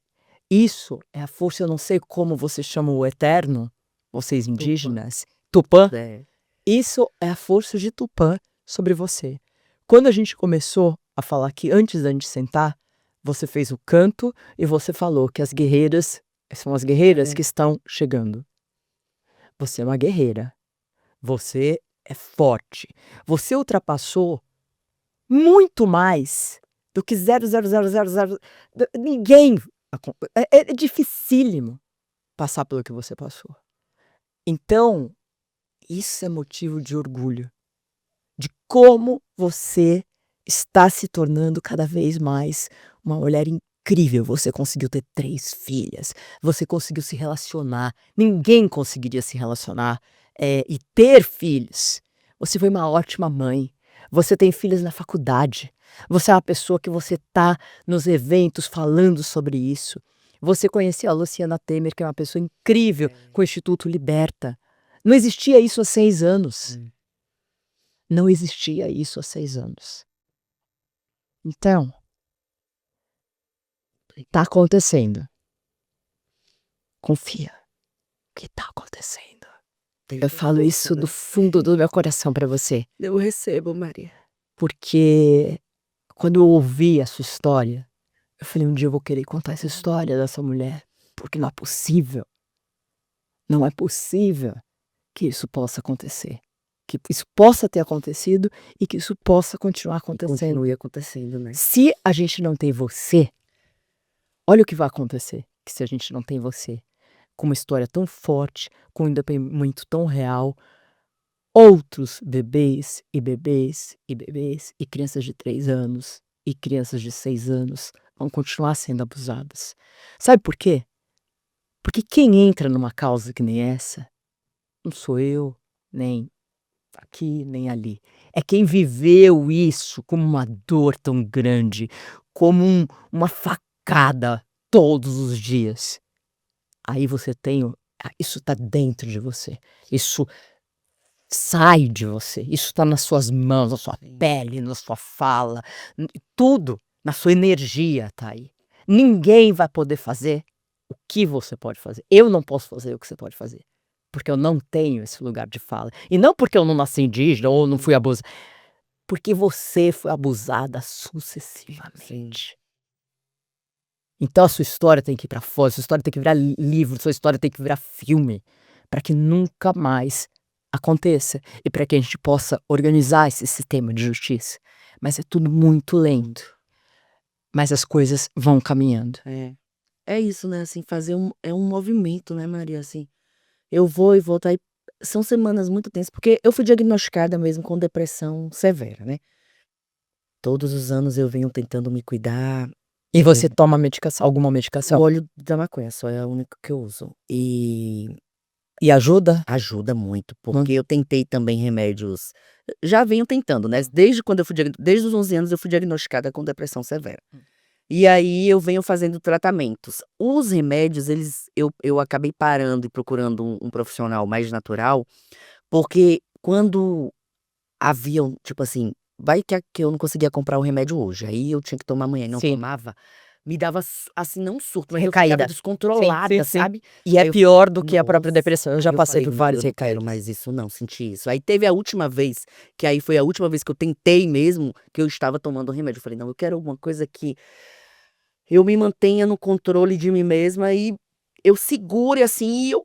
isso é a força, eu não sei como você chama o eterno, vocês indígenas, Tupã. É. Isso é a força de Tupã sobre você. Quando a gente começou a falar aqui, antes da gente sentar, você fez o canto e você falou que as guerreiras são as guerreiras É. que estão chegando. Você é uma guerreira. Você é forte. Você ultrapassou muito mais do que 0,0000. Ninguém. É dificílimo passar pelo que você passou. Então, isso é motivo de orgulho. De como você está se tornando cada vez mais uma mulher incrível. Você conseguiu ter 3 filhas. Você conseguiu se relacionar. Ninguém conseguiria se relacionar e ter filhos. Você foi uma ótima mãe. Você tem filhos na faculdade. Você é uma pessoa que você tá nos eventos falando sobre isso. Você conheceu a Luciana Temer, que é uma pessoa incrível, com o Instituto Liberta. Não existia isso há 6 anos. Não existia isso há 6 anos. Então, tá acontecendo. Confia. O que tá acontecendo? Eu falo isso do fundo do meu coração pra você. Eu recebo, Maria. Porque quando eu ouvi a sua história, eu falei, um dia eu vou querer contar essa história dessa mulher. Porque não é possível. Não é possível que isso possa acontecer. Que isso possa ter acontecido e que isso possa continuar acontecendo. Continue acontecendo, né? Se a gente não tem você, olha o que vai acontecer. Que se a gente não tem você, com uma história tão forte, com um depoimento tão real, outros bebês e bebês e bebês e crianças de 3 anos e crianças de 6 anos vão continuar sendo abusadas. Sabe por quê? Porque quem entra numa causa que nem essa, não sou eu, nem aqui, nem ali. É quem viveu isso como uma dor tão grande, como uma facada todos os dias. Aí você tem, isso tá dentro de você. Isso sai de você. Isso tá nas suas mãos, na sua pele, na sua fala, tudo, na sua energia tá aí. Ninguém vai poder fazer o que você pode fazer. Eu não posso fazer o que você pode fazer. Porque eu não tenho esse lugar de fala. E não porque eu não nasci indígena ou não fui abusada. Porque você foi abusada sucessivamente. Então a sua história tem que ir pra fora, sua história tem que virar livro, sua história tem que virar filme. Para que nunca mais aconteça. E para que a gente possa organizar esse sistema de justiça. Mas é tudo muito lento. Mas as coisas vão caminhando. É isso, né, assim, fazer um movimento, né, Maria, assim. Eu vou e volto, aí são semanas muito tensas, porque eu fui diagnosticada mesmo com depressão severa, né. Todos os anos eu venho tentando me cuidar. E você toma medicação, alguma O medicação? óleo da maconha só é a única que eu uso. E E ajuda? ajuda muito, porque eu tentei também remédios, já venho tentando, né, desde os 11 anos eu fui diagnosticada com depressão severa. E aí eu venho fazendo tratamentos. Os remédios, eu acabei parando e procurando um profissional mais natural, porque quando haviam, tipo assim, vai que eu não conseguia comprar o remédio hoje, aí eu tinha que tomar amanhã e não Sim. tomava, me dava, assim, não um surto, mas eu Recaída. ficava descontrolada, sim. sabe? E é Aí eu pior do que a própria nossa, depressão. Eu aí já eu passei falei: por "Não, vários eu não quero recaídas. mais isso não, senti isso". Aí teve a última vez, que aí foi a última vez que eu tentei mesmo, que eu estava tomando o remédio, eu falei: "Não, eu quero alguma coisa que eu me mantenha no controle de mim mesma e eu segure, assim, e eu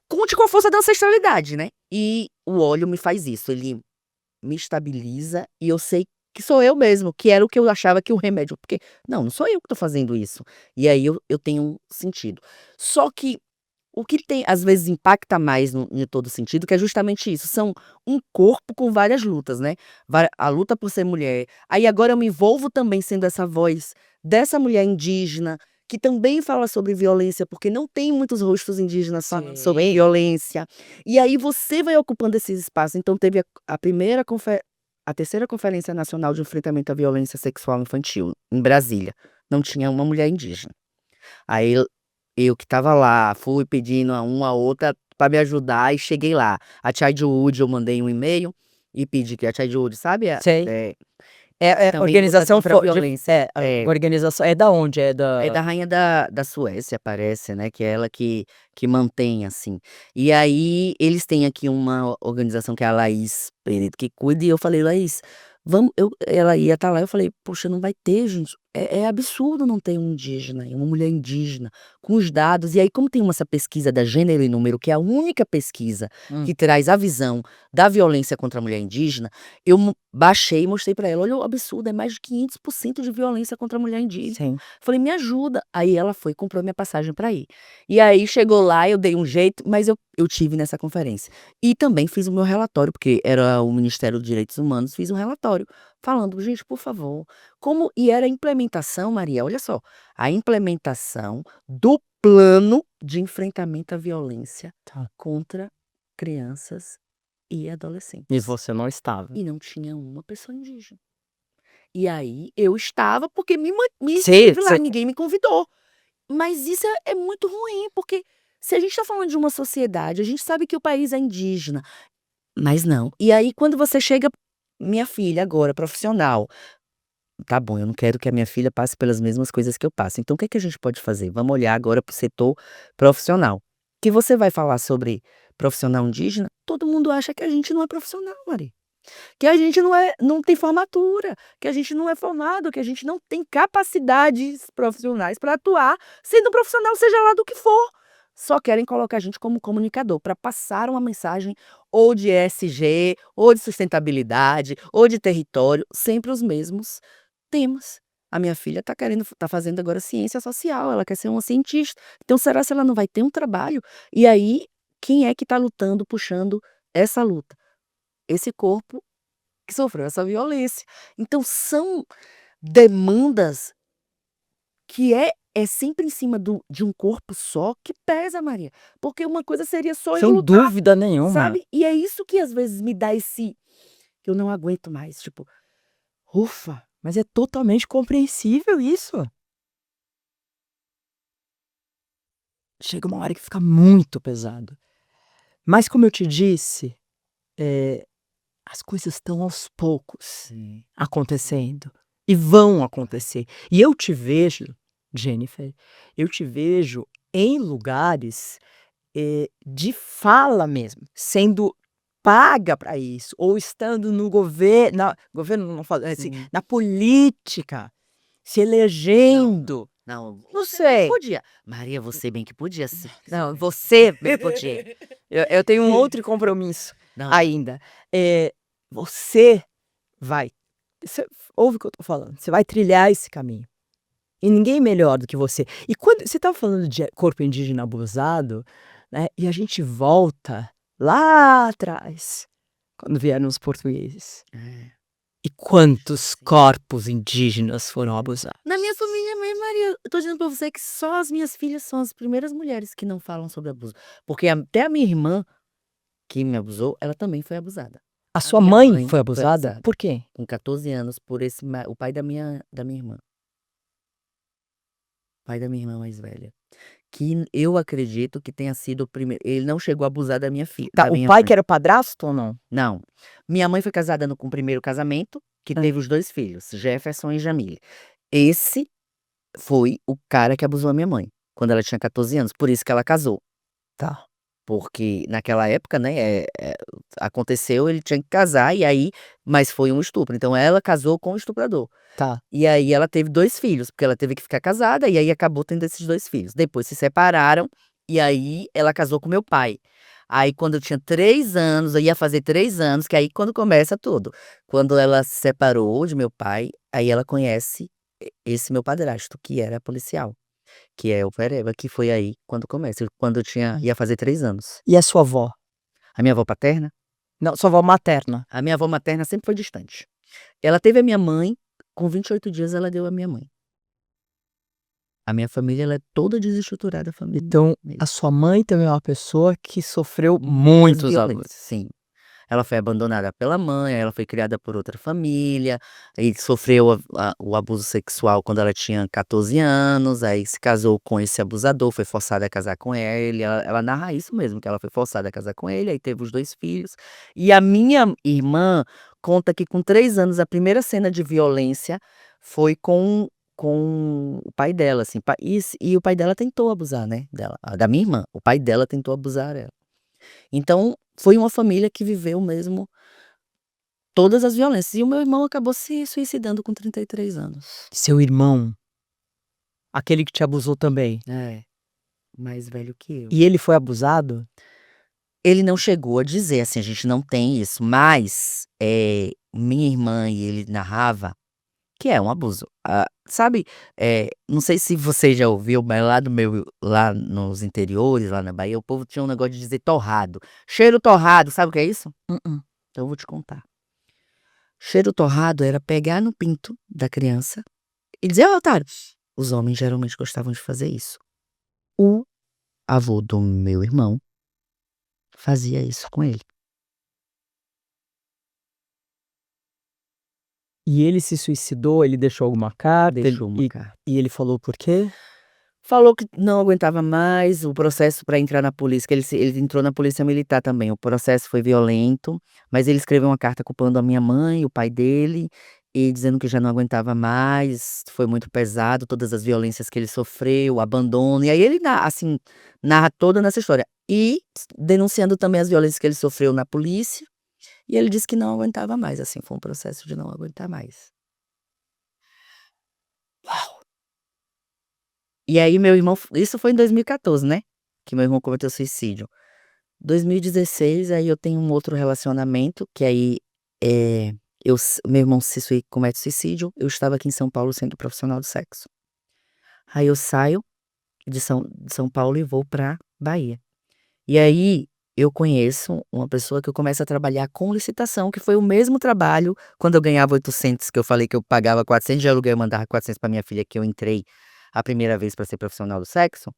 conte com a força da ancestralidade, né". E o óleo me faz isso, ele me estabiliza e eu sei que sou eu mesmo, que era o que eu achava que o remédio porque não sou eu que tô fazendo isso. E aí eu tenho sentido. Só que o que tem às vezes impacta mais no em todo sentido, que é justamente isso, são um corpo com várias lutas, né. A luta por ser mulher, aí agora eu me envolvo também sendo essa voz dessa mulher indígena, que também fala sobre violência, porque não tem muitos rostos indígenas falando sobre Sim. violência. E aí você vai ocupando esses espaços, então teve a primeira confe a terceira Conferência Nacional de Enfrentamento à Violência Sexual Infantil, em Brasília, não tinha uma mulher indígena. Aí eu que estava lá, fui pedindo a uma a outra para me ajudar e cheguei lá. A Childhood eu mandei um e-mail e pedi que a Childhood, sabe, Sei. É também luta organização contra a violência. a É, organização é da onde? É é da da rainha da Suécia, parece, né, que é ela que mantém, assim. E aí eles têm aqui uma organização que é a Laís Pereira que cuida e eu falei: "Laís, vamos", ela ia estar lá, eu falei: "Poxa, não vai ter gente, é absurdo não ter um indígena, uma mulher indígena, com os dados". E aí como tem essa pesquisa da Gênero e Número, que é a única pesquisa Hum. que traz a visão da violência contra a mulher indígena, eu baixei e mostrei para ela: "Olha o absurdo, é mais de 500% de violência contra a mulher indígena". Sim. Falei: "Me ajuda". Aí ela foi e comprou minha passagem para ir. E aí chegou lá, eu dei um jeito, mas eu tive nessa conferência. E também fiz o meu relatório, porque era o Ministério dos Direitos Humanos, fiz um relatório falando: "Gente, por favor", como e era a implementação, Maria, olha só, a implementação do plano de enfrentamento à violência Tá. contra crianças e E adolescentes. você não estava. E não tinha uma pessoa indígena. E aí eu estava, porque me Sim, estive lá, ninguém me convidou. Mas isso é muito ruim, porque se a gente está falando de uma sociedade, a gente sabe que o país é indígena, mas não. E aí quando você chega minha filha agora, profissional, tá bom, eu não quero que a minha filha passe pelas mesmas coisas que eu passo, então o que é que a gente pode fazer? Vamos olhar agora para o setor profissional. Que você vai falar sobre profissional indígena, todo mundo acha que a gente não é profissional, Mari. Que a gente não tem formatura, que a gente não é formado, que a gente não tem capacidades profissionais para atuar, sendo profissional, seja lá do que for. Só querem colocar a gente como comunicador, para passar uma mensagem ou de ESG, ou de sustentabilidade, ou de território, sempre os mesmos temas. A minha filha está fazendo agora ciência social, ela quer ser uma cientista. Então será se ela não vai ter um trabalho? E aí, quem é que está lutando, puxando essa luta? Esse corpo que sofreu essa violência. Então são demandas que é sempre em cima de um corpo só que pesa, Maria, porque uma coisa seria só eu Sem lutar, dúvida nenhuma. sabe. E é isso que às vezes me dá esse eu não aguento mais, tipo, ufa. Mas é totalmente compreensível isso. Chega uma hora que fica muito pesado. Mas como eu te disse, eh, as coisas estão aos poucos Sim. acontecendo e vão acontecer. E eu te vejo, Jennifer, eu te vejo em lugares, de fala mesmo, sendo paga para isso, ou estando no governo não falo, assim, Sim. na política, se Não, elegendo. não, Não você bem sei. podia. Maria, você bem que podia sim. Não, você bem podia. Eu tenho um outro compromisso Não, ainda. Você vai você ouve o que eu tô falando, você vai trilhar esse caminho, e ninguém melhor do que você. E quando você estava falando de corpo indígena abusado, né, e a gente volta lá atrás, quando vieram os portugueses. é. E quantos corpos indígenas foram abusados? Na minha família mesmo, Maria, eu tô dizendo pra você que só as minhas filhas são as primeiras mulheres que não falam sobre abuso, porque até a minha irmã, que me abusou, ela também foi abusada. A A sua minha mãe mãe foi foi abusada? abusada, Por quê? com 14 anos, por o pai da minha irmã, pai da minha irmã mais velha. que eu acredito que tenha sido o primeiro. Ele não chegou a abusar da minha filha, Tá, da o minha pai mãe. que era o padrasto ou não? Não. Minha mãe foi casada com o primeiro casamento, que Hã. teve os 2 filhos, Jefferson e Jamile. Esse foi o cara que abusou a minha mãe, quando ela tinha 14 anos, por isso que ela casou. Tá. Porque naquela época, né, aconteceu, ele tinha que casar, e aí mas foi um estupro, então ela casou com o estuprador. Tá. E aí ela teve 2 filhos, porque ela teve que ficar casada, e aí acabou tendo esses 2 filhos. Depois se separaram, e aí ela casou com meu pai. Aí quando eu tinha 3 anos, eu ia fazer 3 anos, que aí quando começa tudo. Quando ela se separou de meu pai, aí ela conhece esse meu padrasto, que era policial, que é o Pereba, que foi aí quando começa, quando eu ia fazer 3 anos. E a sua avó? A minha avó paterna, Não, sua avó materna. a minha avó materna sempre foi distante. Ela teve a minha mãe, com 28 dias ela deu a minha mãe. A minha família, ela é toda desestruturada, a família Então, mesmo. a sua mãe também é uma pessoa que sofreu Muitas muitos abusos. violências, sim. Ela foi abandonada pela mãe, aí ela foi criada por outra família, aí sofreu o abuso sexual quando ela tinha 14 anos, aí se casou com esse abusador, foi forçada a casar com ele, ela narra isso mesmo, que ela foi forçada a casar com ele, aí teve os 2 filhos. E a minha irmã conta que com 3 anos a primeira cena de violência foi com o pai dela, assim, e o pai dela tentou abusar, né, dela, da minha irmã, o pai dela tentou abusar dela. Então, foi uma família que viveu mesmo todas as violências. E o meu irmão acabou se suicidando com 33 anos. Seu irmão, aquele que te abusou também, É, mais velho que eu. e ele foi abusado? Ele não chegou a dizer, assim, a gente não tem isso, mas, minha irmã e ele narrava que é um abuso. Sabe, não sei se você já ouviu, mas lá nos interiores, lá na Bahia, o povo tinha um negócio de dizer torrado. Cheiro torrado, sabe o que é isso? Então eu vou te contar. Cheiro torrado era pegar no pinto da criança e dizer: "Ó, otário". Os homens geralmente gostavam de fazer isso. O avô do meu irmão fazia isso com ele. E ele se suicidou, ele deixou alguma carta, Deixou uma carta. e ele falou por quê? Falou que não aguentava mais, o processo para entrar na polícia, que ele entrou na polícia militar também, o processo foi violento, mas ele escreveu uma carta culpando a minha mãe, o pai dele, e dizendo que já não aguentava mais, foi muito pesado, todas as violências que ele sofreu, o abandono, e aí ele assim, narra toda nessa história. E denunciando também as violências que ele sofreu na polícia, e ele disse que não aguentava mais, assim, foi um processo de não aguentar mais. E aí meu irmão, isso foi em 2014, né, que meu irmão cometeu suicídio. 2016, aí eu tenho um outro relacionamento, que aí, meu irmão comete suicídio, eu estava aqui em São Paulo sendo profissional do sexo. Aí eu saio de São Paulo e vou pra Bahia. E aí eu conheço uma pessoa que eu começo a trabalhar com licitação, que foi o mesmo trabalho quando eu ganhava 800, que eu falei que eu pagava 400 de aluguel, eu mandava 400 pra minha filha, que eu entrei a primeira vez para ser profissional do sexo.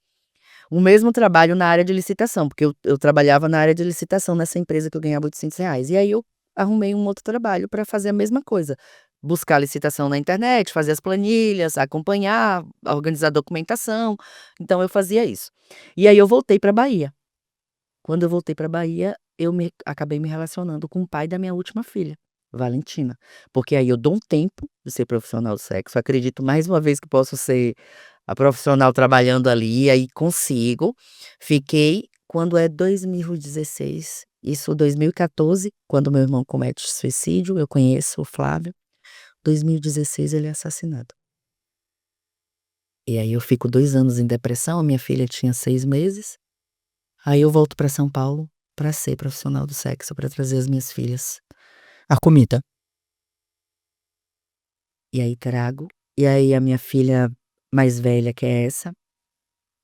O mesmo trabalho na área de licitação, porque eu trabalhava na área de licitação nessa empresa que eu ganhava R$ 800. E aí eu arrumei um outro trabalho para fazer a mesma coisa. Buscar licitação na internet, fazer as planilhas, acompanhar, organizar documentação. Então eu fazia isso. E aí eu voltei para Bahia. Quando eu voltei para Bahia, acabei me relacionando com o pai da minha última filha, Valentina. Porque aí eu dou um tempo de ser profissional do sexo. Acredito mais uma vez que posso ser a profissional trabalhando ali, aí consigo. Fiquei, quando é 2016, isso 2014, quando meu irmão comete suicídio, eu conheço o Flávio. 2016 ele é assassinado. E aí eu fico 2 anos em depressão, a minha filha tinha 6 meses. Aí eu volto para São Paulo para ser profissional do sexo, para trazer as minhas filhas. A comida. E aí trago, e aí a minha filha mais velha, que é essa,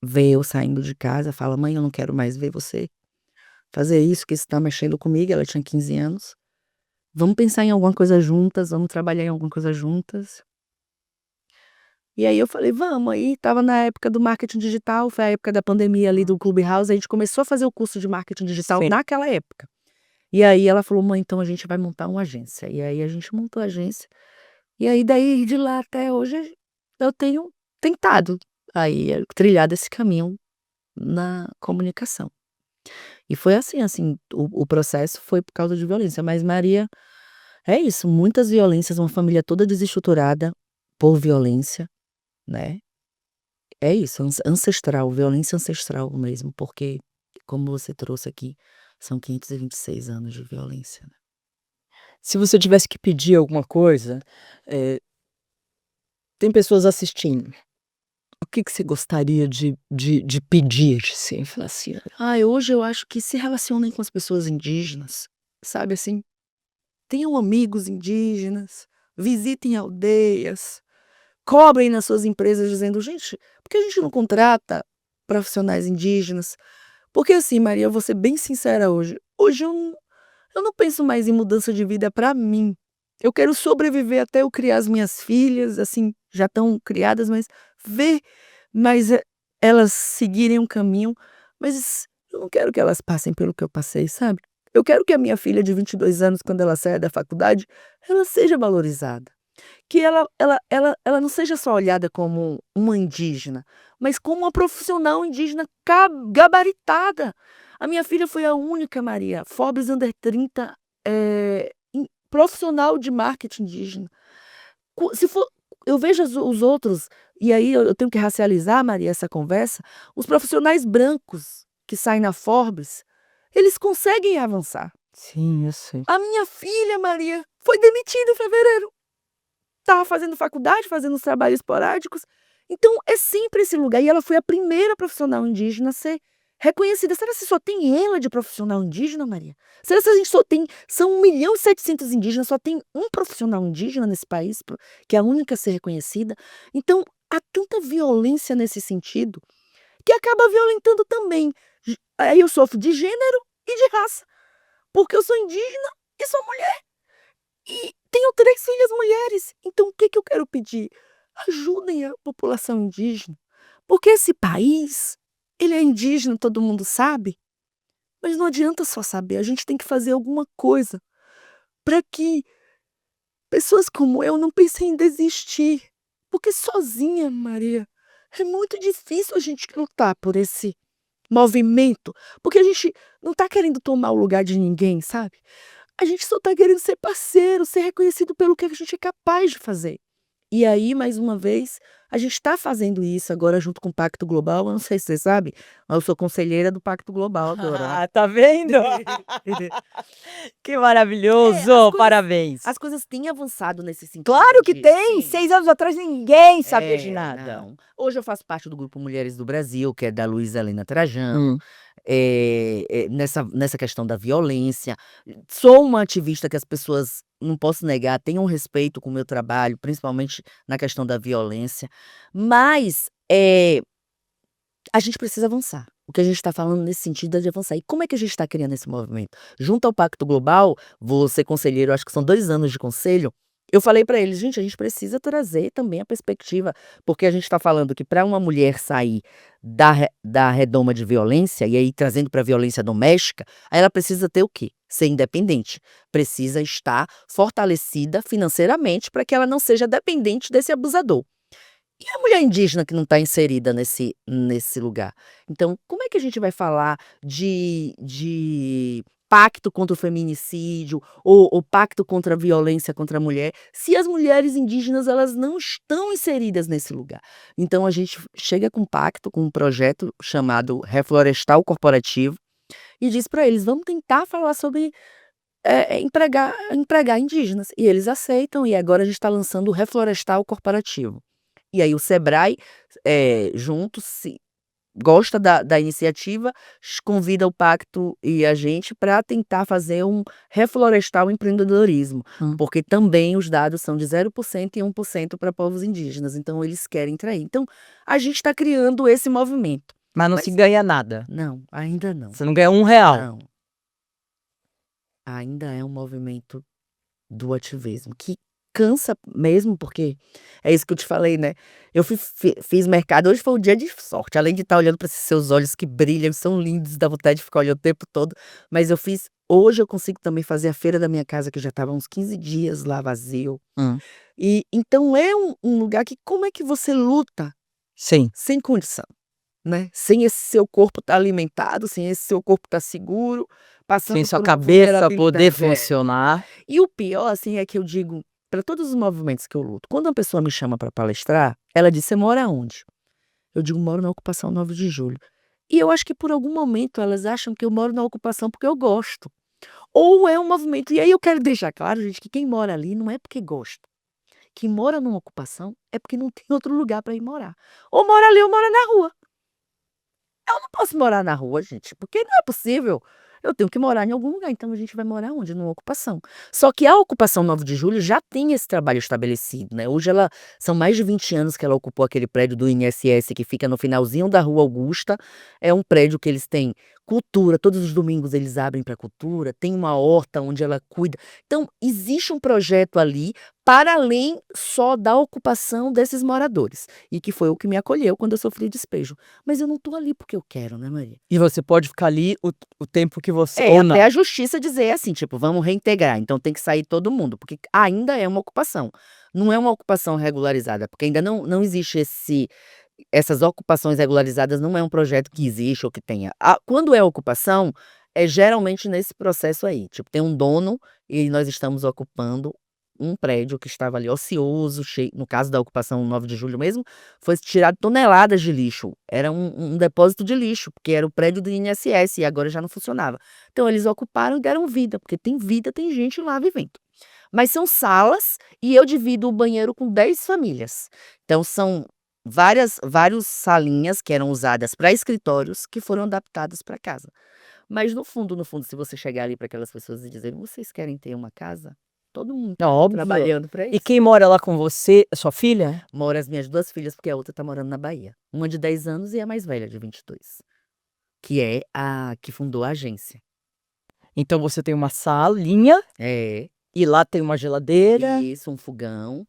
vê eu saindo de casa, fala: "Mãe, eu não quero mais ver você fazer isso, que isso tá mexendo comigo", ela tinha 15 anos. "Vamos pensar em alguma coisa juntas, vamos trabalhar em alguma coisa juntas". E aí eu falei: "Vamos", aí estava na época do marketing digital, foi a época da pandemia ali do Clubhouse, a gente começou a fazer o curso de marketing digital Sim. naquela época. E aí ela falou: "Mãe, então a gente vai montar uma agência". E aí a gente montou a agência, e aí daí de lá até hoje eu tenho tentado aí trilhado esse caminho na comunicação. E foi assim, o processo foi por causa de violência, mas Maria, é isso, muitas violências, uma família toda desestruturada por violência, né. É isso, ancestral, violência ancestral mesmo, porque, como você trouxe aqui, são 526 anos de violência, né. Se você tivesse que pedir alguma coisa, eh, tem pessoas assistindo. O que que você gostaria de pedir, assim? Falar assim: Hoje eu acho que se relacionem com as pessoas indígenas, sabe, assim, tenham amigos indígenas, visitem aldeias, cobrem nas suas empresas dizendo: "Gente, por que a gente não contrata profissionais indígenas?". Porque assim, Maria, eu vou ser bem sincera hoje eu não penso mais em mudança de vida para mim. Eu quero sobreviver até eu criar as minhas filhas, assim, já estão criadas, mas ver mais elas seguirem um caminho, mas eu não quero que elas passem pelo que eu passei, sabe. Eu quero que a minha filha de 22 anos, quando ela saia da faculdade, ela seja valorizada. Que ela não seja só olhada como uma indígena, mas como uma profissional indígena gabaritada. A minha filha foi a única, Maria, Forbes Under 30, profissional de marketing indígena. Se for eu vejo os outros, e aí eu tenho que racializar, Maria, essa conversa, os profissionais brancos que saem na Forbes, eles conseguem avançar. sim, eu sei. A minha filha, Maria, foi demitida em fevereiro. Estava fazendo faculdade, fazendo uns trabalhos esporádicos, então é sempre esse lugar, e ela foi a primeira profissional indígena a ser reconhecida. Será que só tem ela de profissional indígena, Maria? Será que a gente só tem são 1.700.000 indígenas, só tem um profissional indígena nesse país, que é a única a ser reconhecida? Então, há tanta violência nesse sentido, que acaba violentando também. Aí eu sofro de gênero e de raça, porque eu sou indígena e sou mulher. E tenho 3 filhas mulheres, então o que que eu quero pedir? Ajudem a população indígena, porque esse país, ele é indígena, todo mundo sabe, mas não adianta só saber, a gente tem que fazer alguma coisa para que pessoas como eu não pensem em desistir, porque sozinha, Maria, é muito difícil a gente lutar por esse movimento, porque a gente não está querendo tomar o lugar de ninguém, sabe? A gente só tá querendo ser parceiro, ser reconhecido pelo que a gente é capaz de fazer. E aí, mais uma vez, a gente está fazendo isso agora junto com o Pacto Global, eu não sei se você sabe, mas eu sou conselheira do Pacto Global agora. Ah, tá vendo? Que As maravilhoso, coisas parabéns. as coisas têm avançado nesse sentido Claro que tem, sim. 6 anos atrás ninguém sabia de nada. Não. Hoje eu faço parte do Grupo Mulheres do Brasil, que é da Luísa Helena Trajano, Hum. nessa questão da violência. Sou uma ativista que as pessoas, não posso negar, têm um respeito com o meu trabalho, principalmente na questão da violência, mas, a gente precisa avançar. O que a gente está falando nesse sentido é de avançar. E como é que a gente está criando esse movimento? Junto ao Pacto Global, vou ser conselheiro, acho que são 2 anos de conselho, eu falei para eles: "Gente, a gente precisa trazer também a perspectiva", porque a gente está falando que para uma mulher sair da redoma de violência, e aí trazendo para a violência doméstica, aí ela precisa ter o quê? Ser independente. Precisa estar fortalecida financeiramente para que ela não seja dependente desse abusador. E a mulher indígena que não está inserida nesse lugar? Então, como é que a gente vai falar de pacto contra o feminicídio ou pacto contra a violência contra a mulher, se as mulheres indígenas elas não estão inseridas nesse lugar? Então a gente chega com um pacto, com um projeto chamado Reflorestar o Corporativo, e diz para eles: "Vamos tentar falar sobre, empregar indígenas", e eles aceitam, e agora a gente está lançando o Reflorestar o Corporativo. E aí o Sebrae, junto se gosta da iniciativa, convida o pacto e a gente para tentar fazer reflorestar o empreendedorismo, Hum. porque também os dados são de 0% e 1% para povos indígenas, então eles querem trair. Então, a gente está criando esse movimento. Mas não se ganha nada. Não, ainda não. Você não ganha R$1. Não. Ainda é um movimento do ativismo, que cansa mesmo, porque é isso que eu te falei, né, eu fiz mercado, hoje foi um dia de sorte, além de estar olhando para esses seus olhos que brilham, são lindos, dá vontade de ficar olhando o tempo todo, mas hoje eu consigo também fazer a feira da minha casa, que já estava há uns 15 dias lá vazio, Hum. e então é um lugar que como é que você luta Sim. sem condição, né? Sem esse seu corpo estar alimentado, sem esse seu corpo estar seguro, passando Sem sua por uma cabeça poder vulnerabilidade. funcionar. E o pior, assim, é que eu digo, para todos os movimentos que eu luto, quando uma pessoa me chama para palestrar, ela diz: "Você mora onde?" Eu digo: "Moro na ocupação 9 de julho". E eu acho que por algum momento elas acham que eu moro na ocupação porque eu gosto. Ou é um movimento. E aí eu quero deixar claro, gente, que quem mora ali não é porque gosta. Quem mora numa ocupação é porque não tem outro lugar para ir morar. Ou mora ali ou mora na rua. Eu não posso morar na rua, gente, porque não é possível. Eu tenho que morar em algum lugar, então a gente vai morar onde? Numa ocupação. Só que a ocupação 9 de julho já tem esse trabalho estabelecido, né? Hoje ela são mais de 20 anos que ela ocupou aquele prédio do INSS que fica no finalzinho da Rua Augusta. É um prédio que eles têm cultura, todos os domingos eles abrem para cultura, tem uma horta onde ela cuida. Então, existe um projeto ali para além só da ocupação desses moradores, e que foi o que me acolheu quando eu sofri despejo. Mas eu não tô ali porque eu quero, né, Maria? E você pode ficar ali o tempo que você É, ou não. até a justiça dizer assim, tipo, vamos reintegrar, então tem que sair todo mundo, porque ainda é uma ocupação. Não é uma ocupação regularizada, porque ainda não existe essas ocupações regularizadas, não é um projeto que existe ou que tenha. Quando é ocupação, é geralmente nesse processo aí, tipo, tem um dono e nós estamos ocupando um prédio que estava ali ocioso, cheio, no caso da ocupação 9 de julho mesmo, foi tirado toneladas de lixo. Era um depósito de lixo, porque era o prédio do INSS e agora já não funcionava. Então eles ocuparam e deram vida, porque tem vida, tem gente lá vivendo. Mas são salas e eu divido o banheiro com 10 famílias. Então são vários salinhas que eram usadas para escritórios que foram adaptadas para casa. Mas no fundo, se você chegar ali para aquelas pessoas e dizer: "Vocês querem ter uma casa?" Todo mundo É óbvio. trabalhando para E isso. quem mora lá com você é sua filha? Mora as minhas 2 filhas, porque a outra tá morando na Bahia. Uma de 10 anos e a mais velha de 22, que é a que fundou a agência. Então você tem uma salinha É, e lá tem uma geladeira isso, um fogão,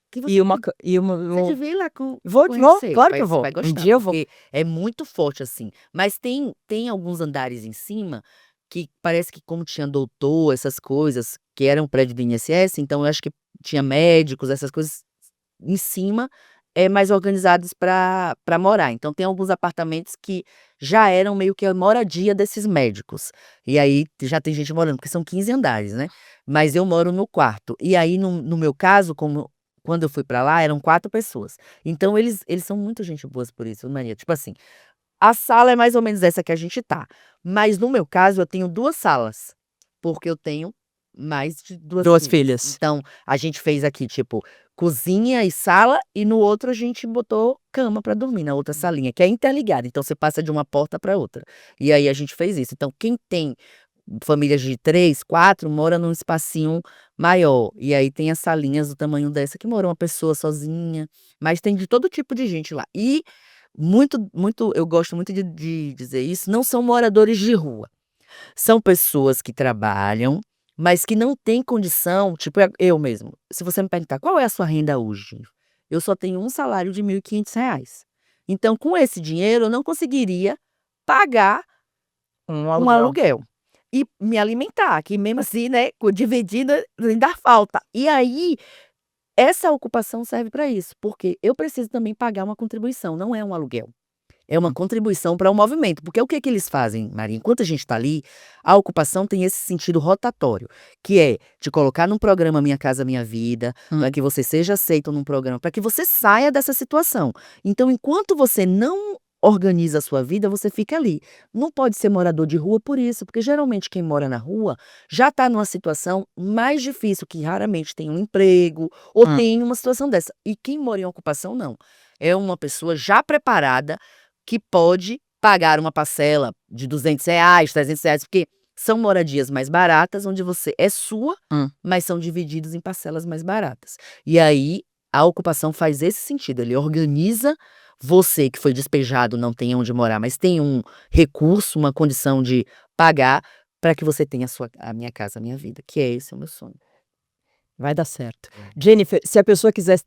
que e uma ca e uma você devia ir lá vou, conhecer, claro que vai eu você vou. vai Um gostar, dia eu vou. porque é muito forte, assim. Mas tem alguns andares em cima que parece que como tinha doutor, essas coisas, que era um prédio do INSS, então eu acho que tinha médicos, essas coisas em cima, mais organizados para morar. Então tem alguns apartamentos que já eram meio que a moradia desses médicos. E aí já tem gente morando, porque são 15 andares, né. Mas eu moro no quarto. E aí no meu caso, como quando eu fui para lá eram 4 pessoas. Então eles são muito gente boas por isso, Maria. Tipo assim, a sala é mais ou menos essa que a gente tá, mas no meu caso eu tenho 2 salas, porque eu tenho mais de 2 2 filhas. filhas. Então, a gente fez aqui, tipo, cozinha e sala, e no outro a gente botou cama pra dormir, na outra salinha, que é interligada, então você passa de uma porta pra outra. E aí a gente fez isso. Então quem tem famílias de 3, 4, mora num espacinho maior, e aí tem as salinhas do tamanho dessa que mora uma pessoa sozinha, mas tem de todo tipo de gente lá. E muito eu gosto muito de dizer isso, não são moradores de rua, são pessoas que trabalham, mas que não têm condição, tipo eu mesmo, se você me perguntar: "Qual é a sua renda hoje?", eu só tenho um salário de R$ 1.500. Então com esse dinheiro eu não conseguiria pagar Um um aluguel. aluguel e me alimentar, que mesmo assim, né, dividida ainda falta. E aí essa ocupação serve para isso, porque eu preciso também pagar uma contribuição, não é um aluguel. É uma contribuição para o movimento, porque o que que eles fazem, Maria? Enquanto a gente está ali, a ocupação tem esse sentido rotatório, que é te colocar num programa Minha Casa Minha Vida, para que você seja aceito num programa, para que você saia dessa situação. Então, enquanto você não organiza a sua vida, você fica ali. Não pode ser morador de rua por isso, porque geralmente quem mora na rua já está numa situação mais difícil, que raramente tem um emprego ou tem uma situação dessa. E quem mora em ocupação, não. É uma pessoa já preparada que pode pagar uma parcela de R$ 200, R$ 300, porque são moradias mais baratas, onde você é sua, mas são divididos em parcelas mais baratas. E aí, a ocupação faz esse sentido, ele organiza você que foi despejado, não tem onde morar, mas tem um recurso, uma condição de pagar para que você tenha a Minha Casa Minha Vida, que é esse o meu sonho. Vai dar certo. Jennifer, se a pessoa quiser,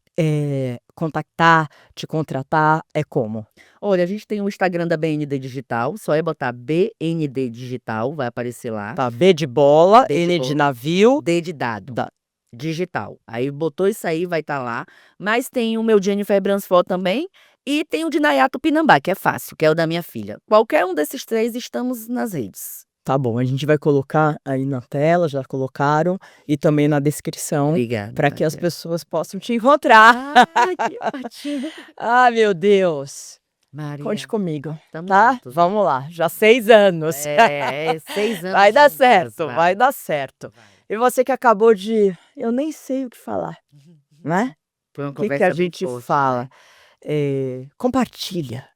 contactar, te contratar, é como? Olha, a gente tem o Instagram da BND Digital, só é botar BND Digital, vai aparecer lá. Tá, B de bola, B de N de bola. navio, D de dado. da Digital. Aí botou isso aí, vai estar lá. Mas tem o meu Jennifer Bransford também, E tem o de Nayá Tupinambá, que é fácil, que é o da minha filha. Qualquer um desses 3 estamos nas redes. Tá bom, a gente vai colocar aí na tela, já colocaram, e também na descrição, Obrigada, para que as Tatiana. pessoas possam te encontrar. Ai, que ótimo. Ah, meu Deus. Maria, Conte comigo, tamo tá? juntos. Vamos lá, já 6 anos. 6 anos Vai dar juntas, certo, vai dar certo. vai. E você que acabou de eu nem sei o que falar, né? Foi uma O que a conversa muito gente forte, fala? né? Compartilha.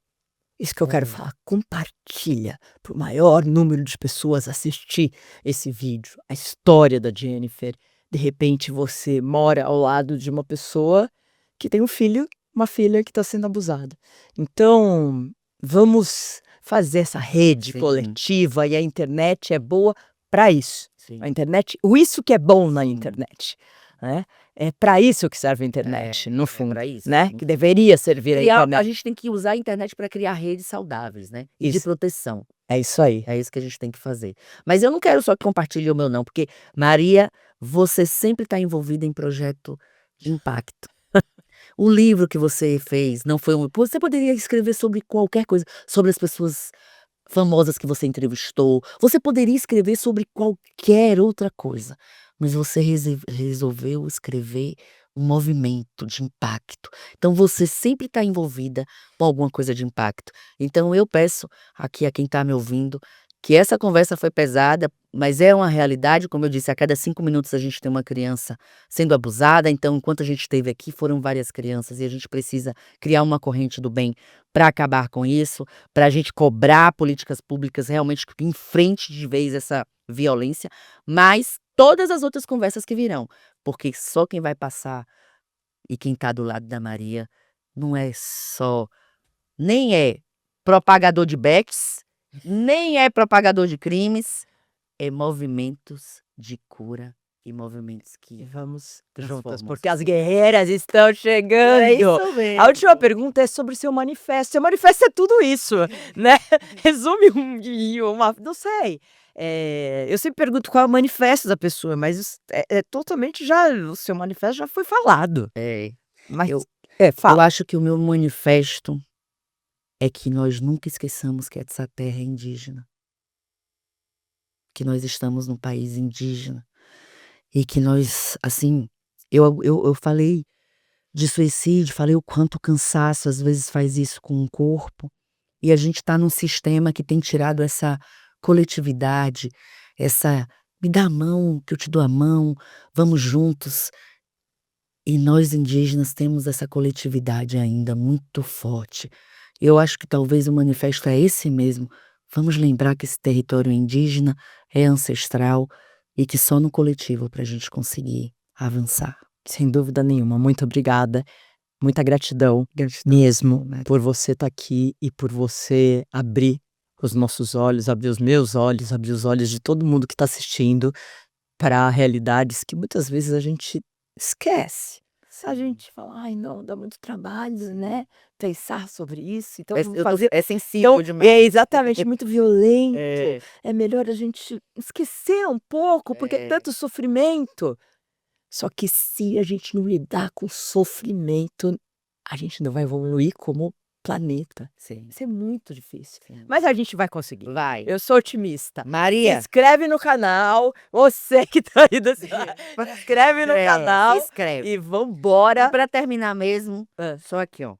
Isso que eu quero falar, compartilha para o maior número de pessoas assistir esse vídeo, a história da Jennifer. De repente você mora ao lado de uma pessoa que tem um filho, uma filha que está sendo abusada. Então, vamos fazer essa rede Sim. coletiva, e a internet é boa para isso. Sim. A internet, isso que é bom na Sim. internet, né? É para isso que serve a internet, no É fundo, pra isso, né? no Que fundo. deveria servir a A internet. gente tem que usar a internet para criar redes saudáveis, né? E de Isso. proteção. É isso aí. É isso que a gente tem que fazer. Mas eu não quero só que compartilhe o meu não, porque, Maria, você sempre está envolvida em projeto de impacto. O livro que você fez não foi você poderia escrever sobre qualquer coisa, sobre as pessoas famosas que você entrevistou, você poderia escrever sobre qualquer outra coisa, mas você resolveu escrever um movimento de impacto. Então você sempre está envolvida com alguma coisa de impacto. Então eu peço aqui a quem está me ouvindo que essa conversa foi pesada, mas é uma realidade, como eu disse, a cada 5 minutos a gente tem uma criança sendo abusada, então enquanto a gente esteve aqui foram várias crianças e a gente precisa criar uma corrente do bem para acabar com isso, para a gente cobrar políticas públicas realmente que enfrente de vez essa violência, mas todas as outras conversas que virão, porque só quem vai passar e quem está do lado da Maria não é só, nem é propagador de bets, nem é propagador de crimes, é movimentos de cura e movimentos E que vamos transformam juntas, a porque as sociedade. guerreiras estão chegando. É isso A mesmo. última pergunta é sobre o seu manifesto. Seu manifesto é tudo isso, né? Resume uma, não sei. Eu sempre pergunto qual é o manifesto da pessoa, mas é totalmente já, o seu manifesto já foi falado. É, Mas, eu fala. acho que o meu manifesto é que nós nunca esqueçamos que essa terra é indígena, que nós estamos num país indígena e que nós, assim, eu falei de suicídio, falei o quanto o cansaço às vezes faz isso com o corpo, e a gente está num sistema que tem tirado essa coletividade, essa "me dá a mão, que eu te dou a mão, vamos juntos", e nós indígenas temos essa coletividade ainda muito forte. Eu acho que talvez o manifesto é esse mesmo, vamos lembrar que esse território indígena é ancestral e que só no coletivo para a gente conseguir avançar. Sem dúvida nenhuma, muito obrigada. Muita gratidão mesmo né? por você estar aqui e por você abrir os nossos olhos, abrir os meus olhos, abrir os olhos de todo mundo que está assistindo para realidades que muitas vezes a gente esquece. A gente fala, ai não, dá muito trabalho, né? Pensar sobre isso, então vamos fazer. É sensível Então, demais. é exatamente muito violento. É. É melhor a gente esquecer um pouco, porque é tanto sofrimento. Só que se a gente não lidar com o sofrimento, a gente não vai evoluir como planeta. Sim, Isso é muito difícil. sim. Mas a gente vai conseguir. Vai. Eu sou otimista. Se Maria, inscreve no canal. Você que tá aí desse lado, se inscreve no canal se inscreve. e vambora. E para terminar mesmo, Ah. só aqui, ó.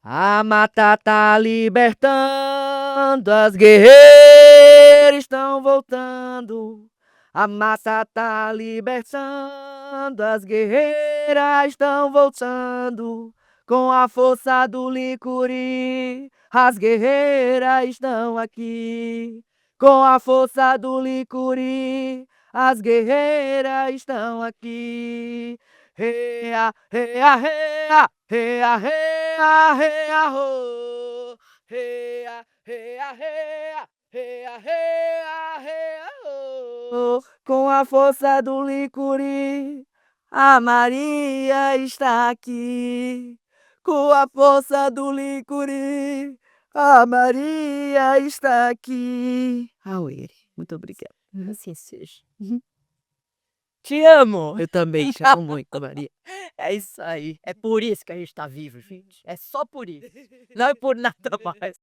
A mata tá libertando, as guerreiras estão voltando. A mata tá libertando, as guerreiras estão voltando. Com a força do licuri, as guerreiras estão aqui. Com a força do licuri, as guerreiras estão aqui. Rea, rea, rea, rea, rea, rea, ho. Rea, rea, rea, rea, rea, rea, ho. Com a força do licuri, a Maria está aqui. Com a força do licuri, a Maria está aqui. Auere, muito obrigada. Assim seja. Te amo. Eu também te amo muito, Maria. É isso aí. É por isso que a gente tá vivo, gente. É só por isso. Não é por nada mais.